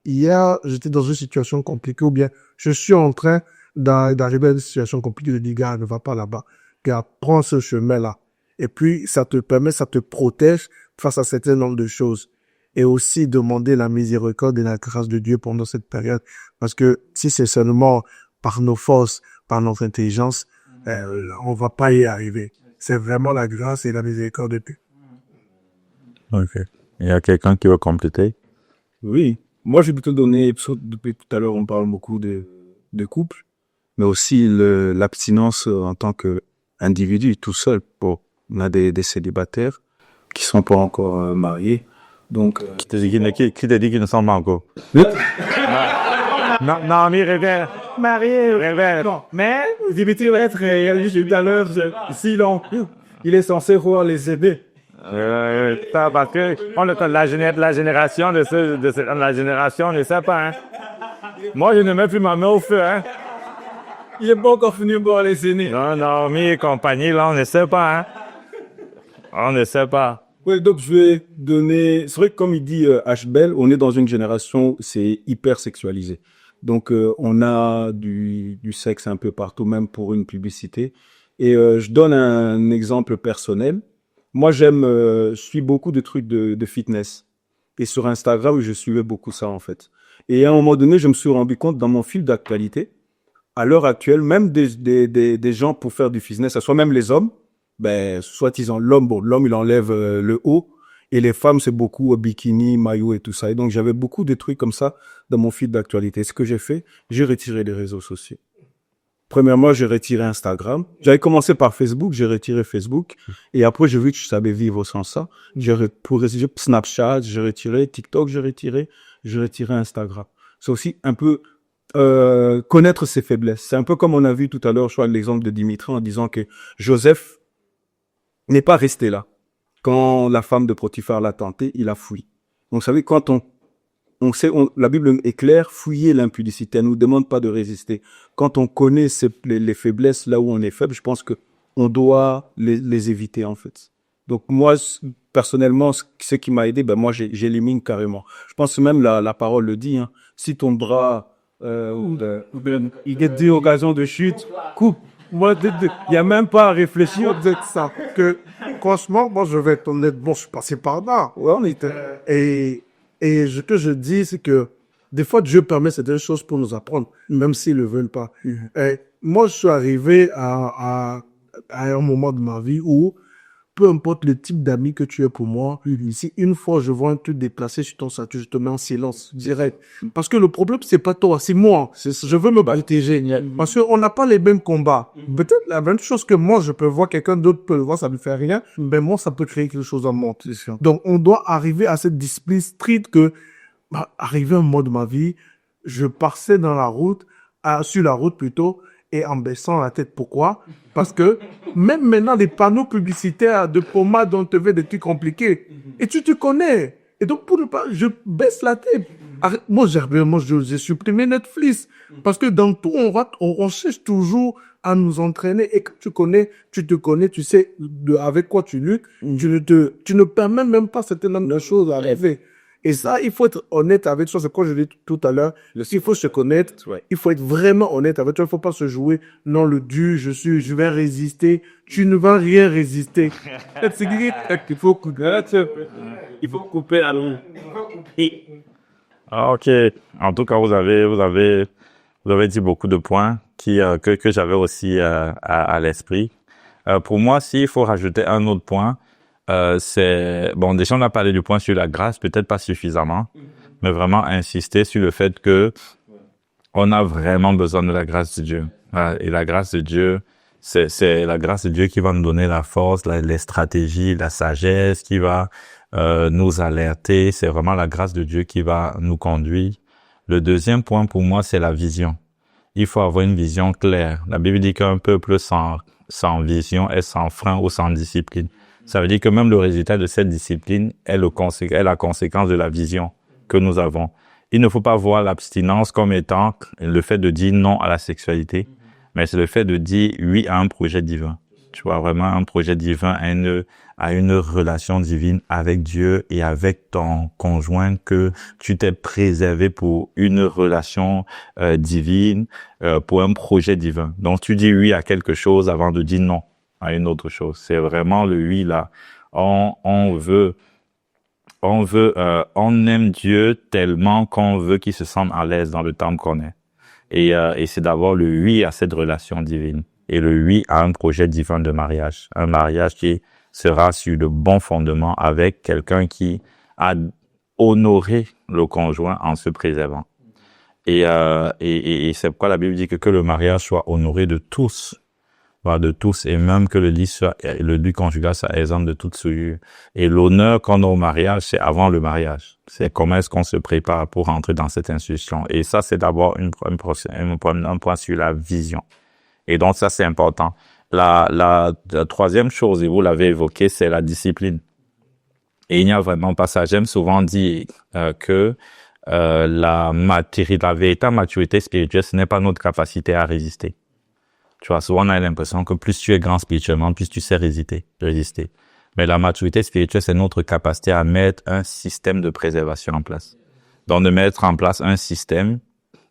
S6: hier, j'étais dans une situation compliquée ou bien je suis en train d'arriver à une situation compliquée. Je dis, gars, ne va pas là-bas. Gars, prends ce chemin-là. Et puis, ça te permet, ça te protège face à un certain nombre de choses. Et aussi demander la miséricorde et la grâce de Dieu pendant cette période. Parce que si c'est seulement par nos forces, par notre intelligence, on va pas y arriver. C'est vraiment la grâce et la miséricorde de Dieu.
S2: Ok. Il y a quelqu'un qui veut compléter?
S3: Oui. Moi, je vais plutôt donner, depuis tout à l'heure, on parle beaucoup de couple, mais aussi l'abstinence en tant qu'individu, tout seul. Bon, on a des célibataires qui sont pas encore mariés. Donc,
S2: Qui te dit qu'ils ne sont pas encore? Non, mais révèle.
S7: Marié,
S2: Révèle.
S7: mais Dimitri va être, j'ai vu tout à l'heure, si long, il est censé pouvoir les aider.
S2: Ça, parce que la génération la génération ne sait pas, hein. Moi, je ne mets plus ma main au feu, hein.
S7: Il est pas encore venu voir les aînés.
S2: Non, mais compagnie, là, on ne sait pas, hein. On ne sait pas.
S3: oui, donc je vais donner, c'est vrai que comme il dit Ashbel, on est dans une génération, c'est hyper sexualisé. Donc, on a du sexe un peu partout, même pour une publicité. Et je donne un exemple personnel. Moi, je suis beaucoup de trucs de fitness. Et sur Instagram, je suivais beaucoup ça, en fait. Et à un moment donné, je me suis rendu compte dans mon fil d'actualité, à l'heure actuelle, même des gens pour faire du fitness, soit même les hommes, soi-disant l'homme, l'homme, il enlève le haut. Et les femmes, c'est beaucoup bikini, maillot et tout ça. Et donc, j'avais beaucoup de trucs comme ça dans mon fil d'actualité. Ce que j'ai fait, j'ai retiré les réseaux sociaux. Premièrement, j'ai retiré Instagram. J'avais commencé par Facebook, j'ai retiré Facebook. Et après, j'ai vu que je savais vivre sans ça. Pour Snapchat, j'ai retiré TikTok, j'ai retiré Instagram. C'est aussi un peu connaître ses faiblesses. C'est un peu comme on a vu tout à l'heure, je crois, l'exemple de Dimitri en disant que Joseph n'est pas resté là. Quand la femme de Potiphar l'a tenté, il a fui. Donc, vous savez, quand on sait, la Bible est claire, fouiller l'impudicité. Elle nous demande pas de résister. Quand on connaît les faiblesses, là où on est faible, je pense que on doit les éviter, en fait. Donc, moi, personnellement, ce qui m'a aidé, moi, j'élimine carrément. Je pense même la parole le dit, hein. Si ton bras, il est dû occasion de chute, coupe. Moi, il y a même pas à réfléchir.
S6: Peut-être ça. Que, franchement, moi, je vais être honnête. Bon, je suis passé par là.
S3: Ouais, on était.
S6: Et ce que je dis, c'est que des fois, Dieu permet certaines choses pour nous apprendre, même s'ils ne le veulent pas. Et moi, je suis arrivé à un moment de ma vie où, peu importe le type d'amis que tu es pour moi, si une fois je vois un truc déplacé sur ton statut, je te mets en silence, direct. Parce que le problème, c'est pas toi, c'est moi. Je veux me protéger. Parce qu'on n'a pas les mêmes combats. Peut-être la même chose que moi, je peux voir, quelqu'un d'autre peut le voir, ça ne fait rien. Mais moi, ça peut créer quelque chose en moi. Donc, on doit arriver à cette discipline stricte que, arrivé un moment de ma vie, je passais dans la route, sur la route plutôt, et en baissant la tête. Pourquoi? Parce que même maintenant, des panneaux publicitaires de pommade, on te fait des trucs compliqués. Et tu te connais. Et donc, pour ne pas, je baisse la tête. Moi, j'ai supprimé Netflix. Parce que dans tout, on cherche toujours à nous entraîner. Et quand tu te connais, tu sais avec quoi tu luttes. Tu ne permets même pas certaines choses à rêver. Et ça, il faut être honnête avec soi. C'est quoi je dis tout à l'heure. Il faut se connaître. Il faut être vraiment honnête avec toi. Il faut pas se jouer. Non, le dur, je vais résister. Tu ne vas rien résister.
S7: Il faut couper la langue.
S2: Ah, ok. En tout cas, vous avez Vous avez dit beaucoup de points que j'avais aussi à l'esprit. Pour moi, s'il faut rajouter un autre point, c'est bon. Déjà, on a parlé du point sur la grâce, peut-être pas suffisamment, mais vraiment insister sur le fait que on a vraiment besoin de la grâce de Dieu. Et la grâce de Dieu, c'est la grâce de Dieu qui va nous donner la force, les stratégies, la sagesse, qui va nous alerter. C'est vraiment la grâce de Dieu qui va nous conduire. Le deuxième point pour moi, c'est la vision. Il faut avoir une vision claire. La Bible dit qu'un peuple sans vision est sans frein ou sans discipline. Ça veut dire que même le résultat de cette discipline est la conséquence de la vision que nous avons. Il ne faut pas voir l'abstinence comme étant le fait de dire non à la sexualité, mais c'est le fait de dire oui à un projet divin. Tu vois, vraiment un projet divin à une relation divine avec Dieu et avec ton conjoint, que tu t'es préservé pour une relation divine, pour un projet divin. Donc tu dis oui à quelque chose avant de dire non à une autre chose. C'est vraiment le oui là. On aime Dieu tellement qu'on veut qu'il se sente à l'aise dans le temps qu'on est. Et c'est d'avoir le oui à cette relation divine et le oui à un projet divin de mariage. Un mariage qui sera sur de bons fondements avec quelqu'un qui a honoré le conjoint en se préservant. Et c'est pourquoi la Bible dit que le mariage soit honoré de tous, et même que le lit conjugal soit exempt de toute souillure. Et l'honneur qu'on a au mariage, c'est avant le mariage. C'est comment est-ce qu'on se prépare pour rentrer dans cette institution. Et ça, c'est d'abord un point sur la vision. Et donc, ça, c'est important. La troisième chose, et vous l'avez évoqué, c'est la discipline. Et il n'y a vraiment pas ça. J'aime souvent dire que la véritable maturité spirituelle, ce n'est pas notre capacité à résister. Tu vois, souvent on a l'impression que plus tu es grand spirituellement, plus tu sais résister. Mais la maturité spirituelle, c'est notre capacité à mettre un système de préservation en place. Donc, de mettre en place un système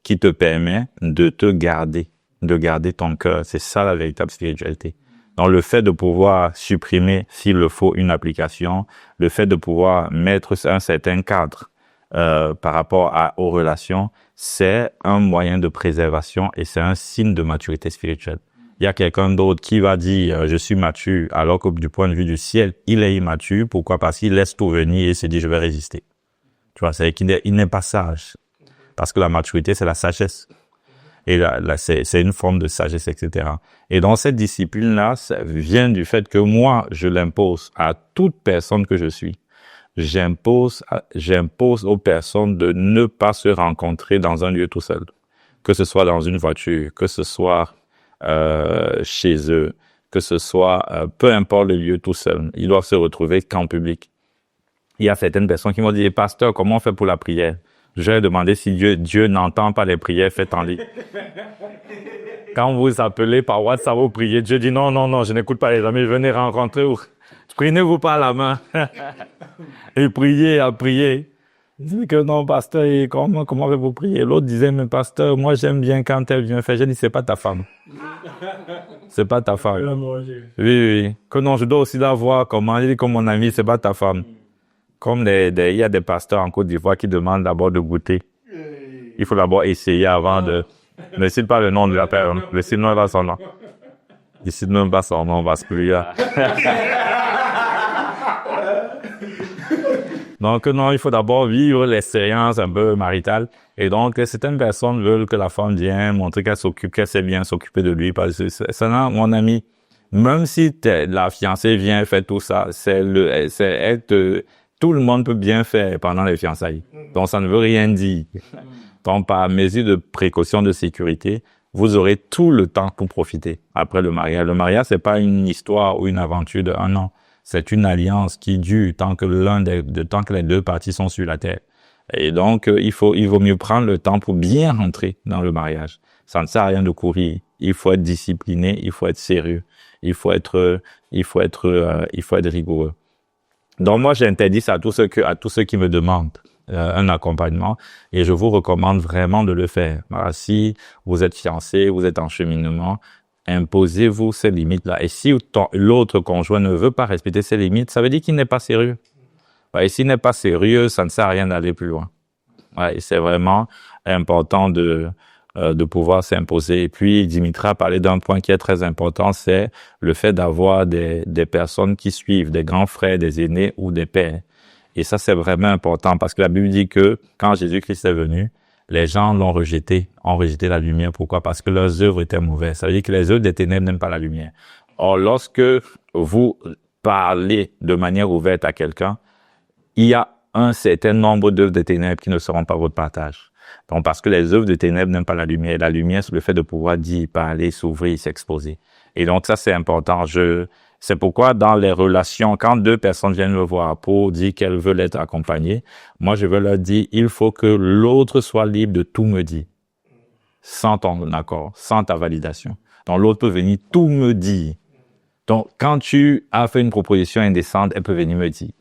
S2: qui te permet de te garder, de garder ton cœur. C'est ça la véritable spiritualité. Donc, le fait de pouvoir supprimer, s'il le faut, une application, le fait de pouvoir mettre un certain cadre par rapport aux relations, c'est un moyen de préservation et c'est un signe de maturité spirituelle. Il y a quelqu'un d'autre qui va dire je suis mature, alors que du point de vue du ciel, il est immature. Pourquoi? Parce qu'il laisse tout venir et se dit je vais résister. Tu vois, c'est qu'il n'est pas sage. Parce que la maturité, c'est la sagesse. Et là, c'est une forme de sagesse, etc. Et dans cette discipline-là, ça vient du fait que moi, je l'impose à toute personne que je suis. J'impose aux personnes de ne pas se rencontrer dans un lieu tout seul. Que ce soit dans une voiture, que ce soit chez eux, que ce soit peu importe le lieu tout seul. Ils doivent se retrouver qu'en public. Il y a certaines personnes qui m'ont dit, pasteur, comment on fait pour la prière? Je vais demander si Dieu n'entend pas les prières faites en ligne. Quand vous appelez par WhatsApp vous priez, Dieu dit non, je n'écoute pas les amis, venez rencontrer vous. Prenez-vous par la main et priez à prier. Il dit que non, pasteur, et comment vous prier? L'autre disait, mais pasteur, moi j'aime bien quand elle vient faire. J'ai dit, c'est pas ta femme. C'est pas ta femme. Oui. Que non, je dois aussi la voir comment. Il dit, comme mon ami, c'est pas ta femme. Comme il y a des pasteurs en Côte d'Ivoire qui demandent d'abord de goûter. Il faut d'abord essayer avant de... Ne cite pas le nom de la personne. Ne cite même pas son nom. Ne cite même pas son nom parce que Donc non, il faut d'abord vivre l'expérience un peu maritale. Et donc, certaines personnes veulent que la femme vienne, montrer qu'elle sait bien s'occuper de lui. Parce que ça, mon ami, même si la fiancée vient faire tout ça, tout le monde peut bien faire pendant les fiançailles. Donc, ça ne veut rien dire. Donc, par mesure de précaution de sécurité, vous aurez tout le temps pour profiter après le mariage. Le mariage, c'est pas une histoire ou une aventure de 1 an. C'est une alliance qui dure tant que les deux parties sont sur la terre. Et donc, il vaut mieux prendre le temps pour bien rentrer dans le mariage. Ça ne sert à rien de courir. Il faut être discipliné, il faut être sérieux, il faut être rigoureux. Donc moi, j'interdis ça à tous ceux qui me demandent un accompagnement et je vous recommande vraiment de le faire. Alors, si vous êtes fiancé, vous êtes en cheminement, imposez-vous ces limites-là. Et si l'autre conjoint ne veut pas respecter ces limites, ça veut dire qu'il n'est pas sérieux. Et s'il n'est pas sérieux, ça ne sert à rien d'aller plus loin. Et c'est vraiment important de de pouvoir s'imposer. Et puis, Dimitri a parlé d'un point qui est très important, c'est le fait d'avoir des personnes qui suivent, des grands frères, des aînés ou des pères. Et ça, c'est vraiment important parce que la Bible dit que quand Jésus-Christ est venu, les gens l'ont rejeté, ont rejeté la lumière. Pourquoi? Parce que leurs œuvres étaient mauvaises. Ça veut dire que les œuvres des ténèbres n'aiment pas la lumière. Or, lorsque vous parlez de manière ouverte à quelqu'un, il y a un certain nombre d'œuvres des ténèbres qui ne seront pas votre partage. Donc, parce que les œuvres de ténèbres n'aiment pas la lumière. Et la lumière, c'est le fait de pouvoir dire, parler, s'ouvrir, s'exposer. Et donc, ça, c'est important. C'est pourquoi dans les relations, quand deux personnes viennent me voir pour dire qu'elles veulent être accompagnées, moi, je veux leur dire, il faut que l'autre soit libre de tout me dire. Sans ton accord, sans ta validation. Donc, l'autre peut venir tout me dire. Donc, quand tu as fait une proposition indécente, elle peut venir me dire.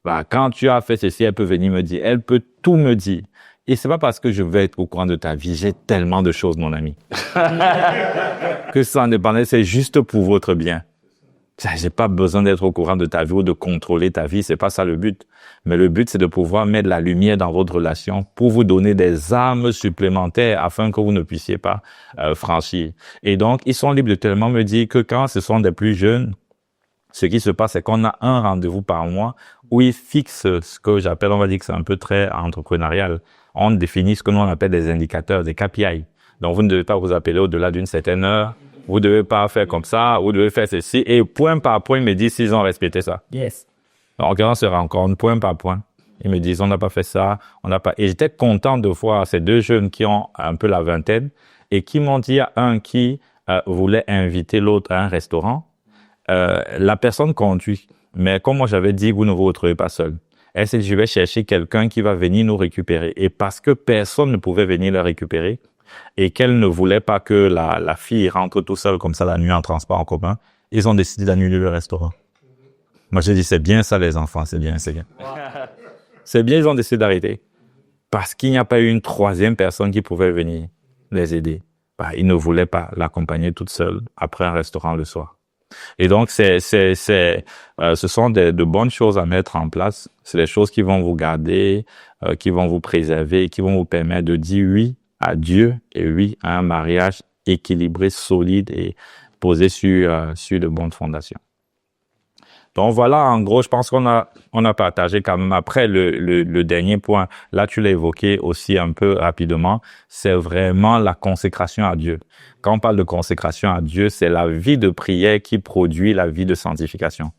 S2: Bah, quand tu as fait ceci, elle peut venir me dire. Elle peut tout me dire. Et c'est pas parce que je veux être au courant de ta vie. J'ai tellement de choses, mon ami. Que ça en dépendait, c'est juste pour votre bien. J'ai pas besoin d'être au courant de ta vie ou de contrôler ta vie. C'est pas ça le but. Mais le but, c'est de pouvoir mettre la lumière dans votre relation pour vous donner des armes supplémentaires afin que vous ne puissiez pas franchir. Et donc, ils sont libres de tellement me dire que quand ce sont des plus jeunes, ce qui se passe, c'est qu'on a un rendez-vous par mois où ils fixent ce que j'appelle, on va dire que c'est un peu très entrepreneurial. On définit ce que nous on appelle des indicateurs, des KPI. Donc, vous ne devez pas vous appeler au-delà d'une certaine heure. Vous devez pas faire comme ça, vous devez faire ceci. Et point par point, ils me disent s'ils ont respecté ça.
S5: Yes.
S2: Donc, on se rencontre point par point. Ils me disent, on n'a pas fait ça, on n'a pas. Et j'étais content de voir ces deux jeunes qui ont un peu la vingtaine et qui m'ont dit, il y a un qui voulait inviter l'autre à un restaurant. La personne conduit. Mais comme moi, j'avais dit, vous ne vous retrouvez pas seul. Elle s'est dit, je vais chercher quelqu'un qui va venir nous récupérer. Et parce que personne ne pouvait venir la récupérer, et qu'elle ne voulait pas que la fille rentre tout seule comme ça la nuit en transport en commun, ils ont décidé d'annuler le restaurant. Moi, j'ai dit, c'est bien ça, les enfants, c'est bien, c'est bien. C'est bien, ils ont décidé d'arrêter. Parce qu'il n'y a pas eu une troisième personne qui pouvait venir les aider. Bah, ils ne voulaient pas l'accompagner toute seule après un restaurant le soir. Et donc, ce sont de bonnes choses à mettre en place. C'est des choses qui vont vous garder, qui vont vous préserver, qui vont vous permettre de dire oui à Dieu et oui à un mariage équilibré, solide et posé sur de bonnes fondations. Donc voilà, en gros, je pense qu'on a partagé quand même. Après, le dernier point, là tu l'as évoqué aussi un peu rapidement, c'est vraiment la consécration à Dieu. Quand on parle de consécration à Dieu, c'est la vie de prière qui produit la vie de sanctification.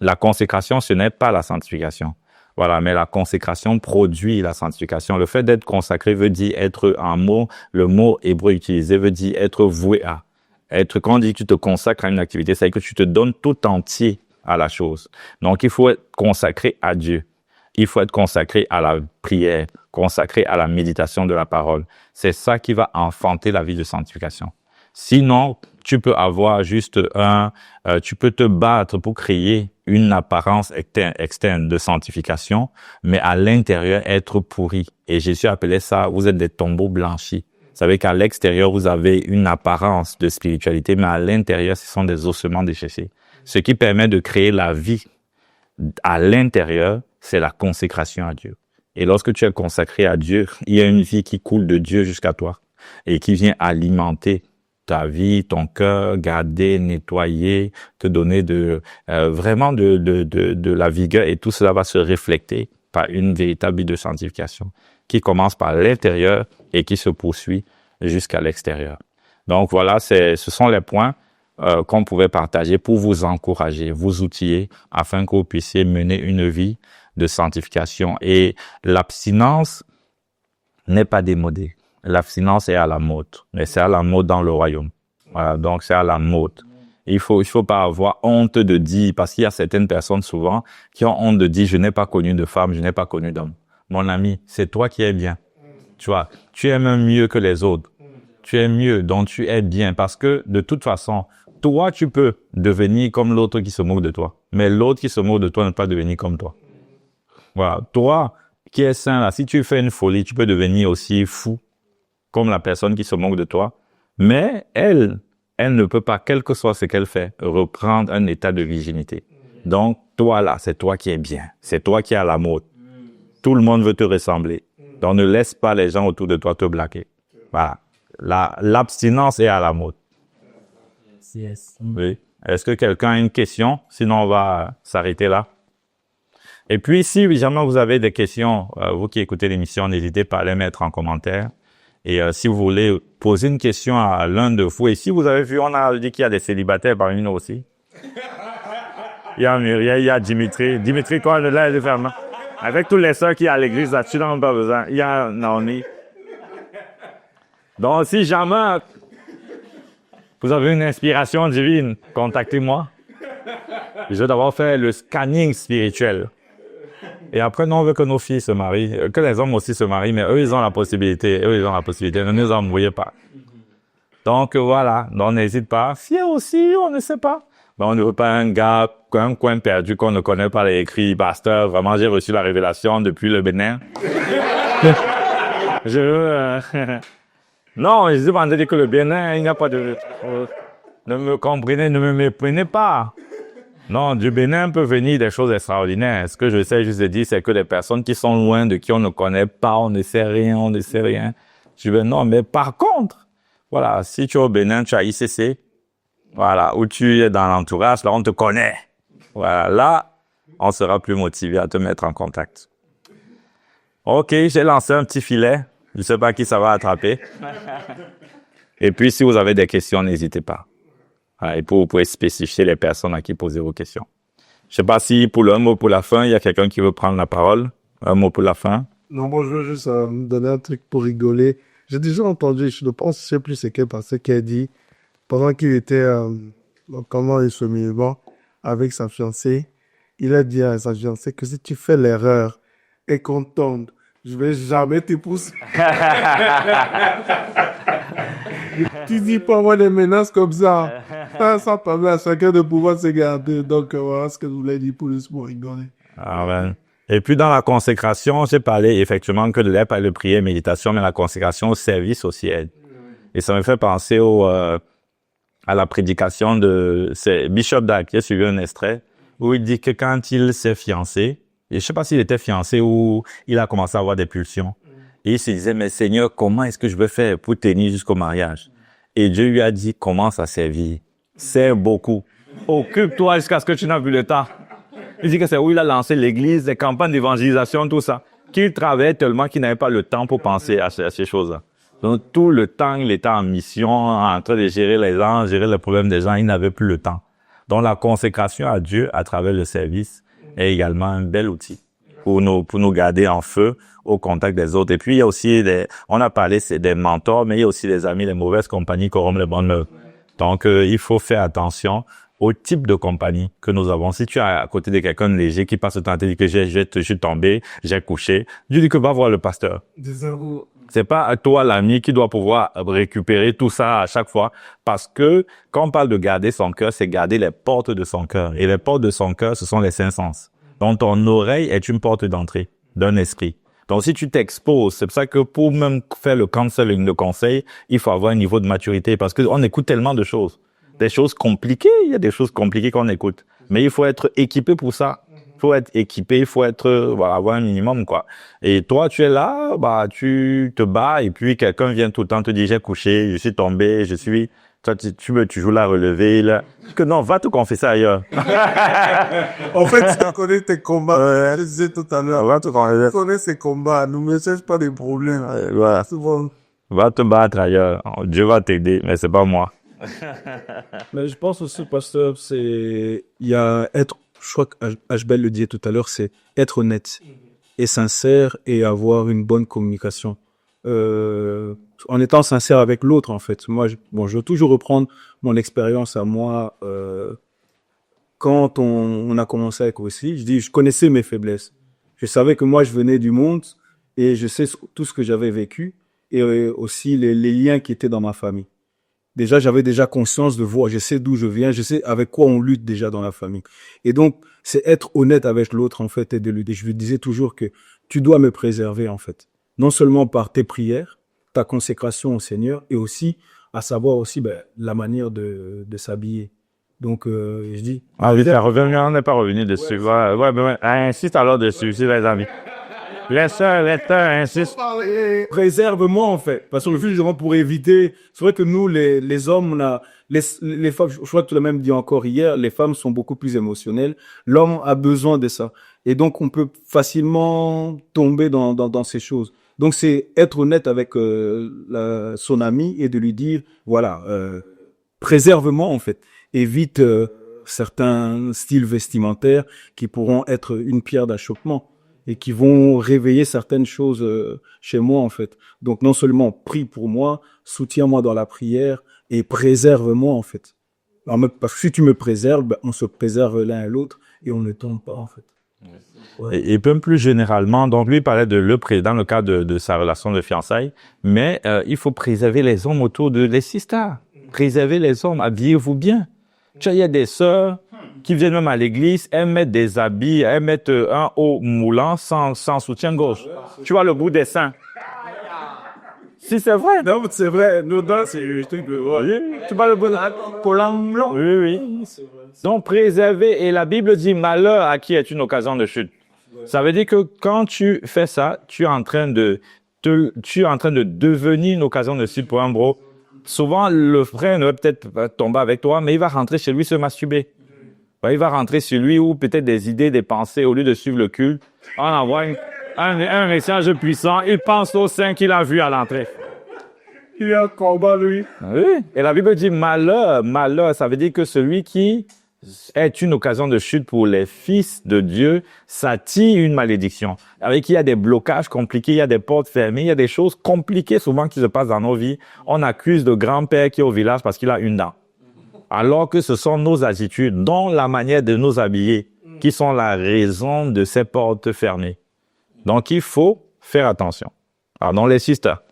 S2: La consécration, ce n'est pas la sanctification. Voilà, mais la consécration produit la sanctification. Le fait d'être consacré veut dire être un mot, le mot hébreu utilisé veut dire être voué à. Quand on dit que tu te consacres à une activité, c'est que tu te donnes tout entier à la chose. Donc, il faut être consacré à Dieu. Il faut être consacré à la prière, consacré à la méditation de la parole. C'est ça qui va enfanter la vie de sanctification. Sinon, tu peux avoir juste tu peux te battre pour créer une apparence externe de sanctification, mais à l'intérieur être pourri. Et Jésus appelait ça, vous êtes des tombeaux blanchis. Vous savez qu'à l'extérieur, vous avez une apparence de spiritualité, mais à l'intérieur, ce sont des ossements déchaussés. Ce qui permet de créer la vie à l'intérieur, c'est la consécration à Dieu. Et lorsque tu es consacré à Dieu, il y a une vie qui coule de Dieu jusqu'à toi et qui vient alimenter ta vie, ton cœur, garder, nettoyer, te donner vraiment de la vigueur, et tout cela va se refléter par une véritable vie de sanctification qui commence par l'intérieur et qui se poursuit jusqu'à l'extérieur. Donc voilà, ce sont les points qu'on pouvait partager pour vous encourager, vous outiller afin que vous puissiez mener une vie de sanctification. Et l'abstinence n'est pas démodée. L'abstinence est à la mode, mais c'est à la mode dans le royaume. Voilà, donc c'est à la mode. Il faut pas avoir honte de dire, parce qu'il y a certaines personnes souvent qui ont honte de dire, je n'ai pas connu de femme, je n'ai pas connu d'homme. Mon ami, c'est toi qui es bien. Tu vois, tu es même mieux que les autres. Tu es mieux, donc tu es bien, parce que de toute façon, toi, tu peux devenir comme l'autre qui se moque de toi. Mais l'autre qui se moque de toi ne peut pas devenir comme toi. Voilà, toi qui es saint là, si tu fais une folie, tu peux devenir aussi fou comme la personne qui se moque de toi. Mais elle ne peut pas, quel que soit ce qu'elle fait, reprendre un état de virginité. Donc, toi là, c'est toi qui es bien. C'est toi qui es à la mode. Tout le monde veut te ressembler. Donc, ne laisse pas les gens autour de toi te blaguer. Voilà. L'abstinence est à la mode.
S5: Yes.
S2: Oui. Est-ce que quelqu'un a une question? Sinon, on va s'arrêter là. Et puis, si jamais vous avez des questions, vous qui écoutez l'émission, n'hésitez pas à les mettre en commentaire. Et si vous voulez poser une question à l'un de vous, et si vous avez vu, on a dit qu'il y a des célibataires parmi nous aussi. Il y a Muriel, il y a Dimitri. Dimitri, quoi, de là, de faire. Avec tous les sœurs qui sont à l'église, là, tu n'en as pas besoin. Il y a Naomi. Donc, si jamais vous avez une inspiration divine, contactez-moi. Je vais d'abord faire le scanning spirituel. Et après, nous, on veut que nos filles se marient, que les hommes aussi se marient, mais eux, ils ont la possibilité. Ne nous embrouillez pas. Donc, voilà. Donc, n'hésite pas. Si aussi, on ne sait pas. Ben, on ne veut pas un gars, un coin perdu qu'on ne connaît pas les écrits. Pasteur, vraiment, j'ai reçu la révélation depuis le Bénin. Je veux... Non, je dis pas de dire que le Bénin, il n'y a pas de... Ne me comprenez, ne me méprenez pas. Non, du Bénin peut venir des choses extraordinaires. Ce que je sais juste de dire, c'est que des personnes qui sont loin, de qui on ne connaît pas, on ne sait rien. Je dis, non, mais par contre, voilà, si tu es au Bénin, tu as ICC, voilà, où tu es dans l'entourage, là, on te connaît. Voilà, là, on sera plus motivé à te mettre en contact. OK, j'ai lancé un petit filet. Je ne sais pas qui ça va attraper. Et puis, si vous avez des questions, n'hésitez pas. Et puis, vous pouvez spécifier les personnes à qui poser vos questions. Je ne sais pas si, pour le mot pour la fin, il y a quelqu'un qui veut prendre la parole. Un mot pour la fin.
S6: Non, moi, je veux juste me donner un truc pour rigoler. J'ai déjà entendu, je sais plus c'est quel pasteur qui a dit, pendant qu'il était comment il se mit avec sa fiancée, il a dit à sa fiancée que si tu fais l'erreur et qu'on tombe, je vais jamais t'épouser. Tu dis pas avoir des menaces comme ça. Ça permet à chacun de pouvoir se garder. Donc, voilà ce que je voulais dire pour rigoler.
S2: Amen. Et puis, dans la consécration, j'ai parlé effectivement que de l'aide, pas le prière, méditation, mais la consécration au service aussi aide. Et ça me fait penser à la prédication c'est Bishop Dag, qui a suivi un extrait, où il dit que quand il s'est fiancé, et je sais pas s'il était fiancé ou il a commencé à avoir des pulsions. Et il se disait, mais Seigneur, comment est-ce que je vais faire pour tenir jusqu'au mariage? Et Dieu lui a dit, commence à servir. Sers beaucoup. Occupe-toi jusqu'à ce que tu n'as plus le temps. Il dit que c'est où il a lancé l'église, les campagnes d'évangélisation, tout ça. Qu'il travaillait tellement qu'il n'avait pas le temps pour penser à ces choses-là. Donc, tout le temps, il était en mission, en train de gérer les gens, gérer les problèmes des gens. Il n'avait plus le temps. Donc, la consécration à Dieu à travers le service est également un bel outil pour nous garder en feu au contact des autres. Et puis, il y a aussi on a parlé, c'est des mentors, mais il y a aussi des amis, les mauvaises compagnies corrompent les bonnes mœurs. Donc, il faut faire attention au type de compagnie que nous avons. Si tu es à côté de quelqu'un de léger qui passe le temps à te dire que je suis tombé, j'ai couché, je dis que va voir le pasteur. C'est pas à toi, l'ami, qui doit pouvoir récupérer tout ça à chaque fois. Parce que, quand on parle de garder son cœur, c'est garder les portes de son cœur. Et les portes de son cœur, ce sont les cinq sens. Donc, ton oreille est une porte d'entrée d'un esprit. Donc, si tu t'exposes, c'est pour ça que pour même faire le counseling, le conseil, il faut avoir un niveau de maturité. Parce que on écoute tellement de choses. Des choses compliquées, il y a des choses compliquées qu'on écoute. Mais il faut être équipé pour ça. Il faut être équipé, il faut avoir un minimum, quoi. Et toi, tu es là, tu te bats, et puis quelqu'un vient tout le temps te dire, j'ai couché, je suis tombé, toi, tu joues la relevée, là. Que non, va te confesser ailleurs.
S6: En fait, tu connais tes combats. Je disais tout à l'heure. Tu connais ces combats. Ne me cherche pas des problèmes.
S2: Voilà.
S6: Souvent.
S2: Va te battre ailleurs. Dieu va t'aider, mais c'est pas moi.
S3: Mais je pense aussi, pasteur, il y a je crois que HBL le disait tout à l'heure, c'est être honnête et sincère et avoir une bonne communication. En étant sincère avec l'autre, en fait. Moi, je veux toujours reprendre mon expérience à moi. Quand on a commencé avec aussi, je connaissais mes faiblesses. Je savais que moi, je venais du monde et je sais tout ce que j'avais vécu et aussi les liens qui étaient dans ma famille. Déjà, j'avais déjà conscience de voir, je sais d'où je viens, je sais avec quoi on lutte déjà dans la famille. Et donc, c'est être honnête avec l'autre, en fait, et de lutter. Je lui disais toujours que tu dois me préserver, en fait. Non seulement par tes prières, ta consécration au Seigneur, et aussi, à savoir aussi, la manière de s'habiller. Donc, je dis...
S2: Ah oui, on n'est pas revenu dessus. Ouais. Insiste alors dessus, si les amis. Les sœurs insistent.
S3: Préserve-moi, en fait. Parce que justement, pour éviter, c'est vrai que nous, les hommes, on a, les femmes, je crois que tu l'as même dit encore hier, les femmes sont beaucoup plus émotionnelles. L'homme a besoin de ça. Et donc, on peut facilement tomber dans ces choses. Donc, c'est être honnête avec son ami et de lui dire, voilà, préserve-moi, en fait. Évite certains styles vestimentaires qui pourront être une pierre d'achoppement et qui vont réveiller certaines choses chez moi, en fait. Donc, non seulement prie pour moi, soutiens-moi dans la prière et préserve-moi, en fait. Parce que si tu me préserves, ben, on se préserve l'un et l'autre et on ne tombe pas, en fait. Ouais.
S2: Et même plus généralement, donc lui parlait de dans le cadre de sa relation de fiançailles, mais il faut préserver les hommes autour de les sisters. Préserver les hommes, habillez-vous bien. Tu vois, il y a des sœurs qui viennent même à l'église, elles mettent des habits, elles mettent un haut moulant sans soutien-gorge. Tu vois le bout des seins. Si c'est vrai.
S3: Non, c'est vrai. Nous, c'est un truc de...
S2: Oui, tu vois le bout de... Oui. Donc, préserver. Et la Bible dit, malheur à qui est une occasion de chute. Ça veut dire que quand tu fais ça, tu es en train de devenir une occasion de chute pour un bro. Souvent, le frère ne va peut-être pas tomber avec toi, mais il va rentrer chez lui se masturber. Il va rentrer chez lui ou peut-être des idées, des pensées, au lieu de suivre le culte. On envoie un message puissant. Il pense au sein qu'il a vu à l'entrée.
S6: Il y a un combat, lui.
S2: Oui. Et la Bible dit malheur. Malheur, ça veut dire que celui qui est une occasion de chute pour les fils de Dieu, ça attire une malédiction. Avec il y a des blocages compliqués, il y a des portes fermées, il y a des choses compliquées souvent qui se passent dans nos vies. On accuse le grand-père qui est au village parce qu'il a une dent. Alors que ce sont nos attitudes, dont la manière de nous habiller, qui sont la raison de ces portes fermées. Donc, il faut faire attention. Alors, dans les sisters,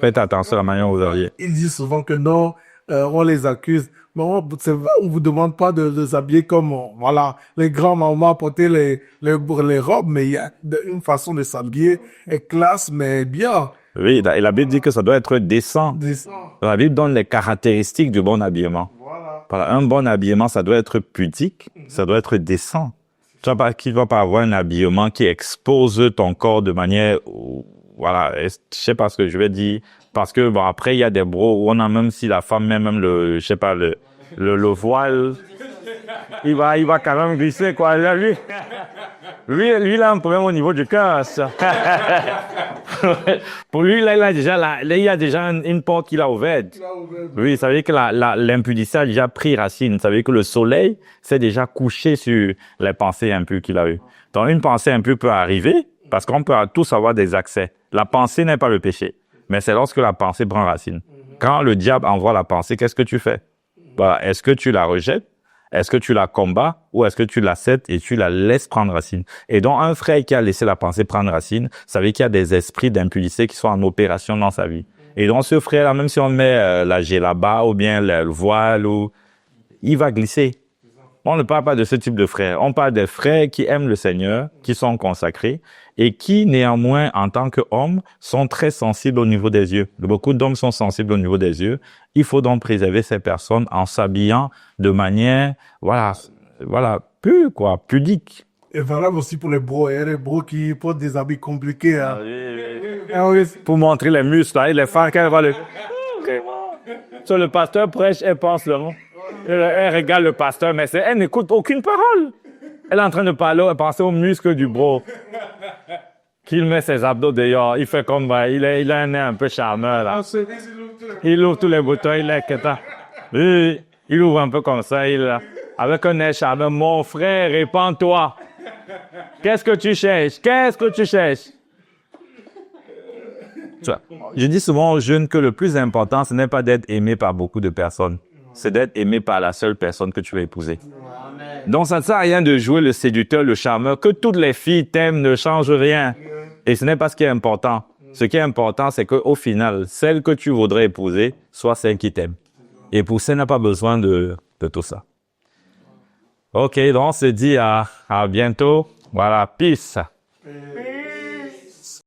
S2: faites attention à la manière dont vous habillez.
S6: Ils disent souvent que non, on les accuse. Mais on vous demande pas de les habiller comme, voilà, les grands-mamans portaient les robes, mais il y a une façon de s'habiller, classe, mais bien.
S2: Oui, et la Bible dit que ça doit être décent.
S6: Décent.
S2: La Bible donne les caractéristiques du bon habillement. Voilà, un bon habillement, ça doit être pudique, ça doit être décent. Tu vois pas qu'il ne va pas avoir un habillement qui expose ton corps de manière, voilà, je sais pas ce que je vais dire, parce que bon après il y a des bros où on a même si la femme met même le, je sais pas le voile, il va quand même glisser quoi. Là, lui il a un problème au niveau du cœur. Ça. Pour lui là il y a déjà une porte qu'il a ouverte. Oui, ça veut dire que l'impudicité a déjà pris racine. Ça veut dire que le soleil s'est déjà couché sur les pensées impures qu'il a eues. Donc une pensée impure peut arriver parce qu'on peut tous avoir des accès. La pensée n'est pas le péché, mais c'est lorsque la pensée prend racine. Quand le diable envoie la pensée, qu'est-ce que tu fais? Voilà, est-ce que tu la rejettes? Est-ce que tu la combats ou est-ce que tu l'acceptes et tu la laisses prendre racine? Et donc, un frère qui a laissé la pensée prendre racine, ça veut dire qu'il y a des esprits d'impudicité qui sont en opération dans sa vie. Et donc, ce frère-là, même si on met la djellaba ou bien le voile, il va glisser. On ne parle pas de ce type de frères. On parle des frères qui aiment le Seigneur, qui sont consacrés et qui, néanmoins, en tant qu'hommes, sont très sensibles au niveau des yeux. Beaucoup d'hommes sont sensibles au niveau des yeux. Il faut donc préserver ces personnes en s'habillant de manière, voilà, pure, quoi, pudique.
S6: Et valable aussi pour les bros, et les bros qui portent des habits compliqués. Hein.
S2: Pour montrer les muscles, là, et les femmes, qu'elles voient le pasteur prêche, elle pense le nom. Elle regarde le pasteur, mais elle n'écoute aucune parole. Elle est en train de parler, elle pense aux muscles du bro. Qu'il met ses abdos dehors, il fait comme, il a un nez un peu charmeur, là. Il ouvre tous les boutons, il est quêtant. Oui, il ouvre un peu comme ça, avec un nez charmeur. Mon frère, répands-toi. Qu'est-ce que tu cherches? Je dis souvent aux jeunes que le plus important, ce n'est pas d'être aimé par beaucoup de personnes. C'est d'être aimé par la seule personne que tu vas épouser. Donc, ça ne sert à rien de jouer le séducteur, le charmeur. Que toutes les filles t'aiment ne change rien. Et ce n'est pas ce qui est important. Ce qui est important, c'est qu'au final, celle que tu voudrais épouser soit celle qui t'aime. Épouser n'a pas besoin de tout ça. OK, donc on se dit à bientôt. Voilà, peace.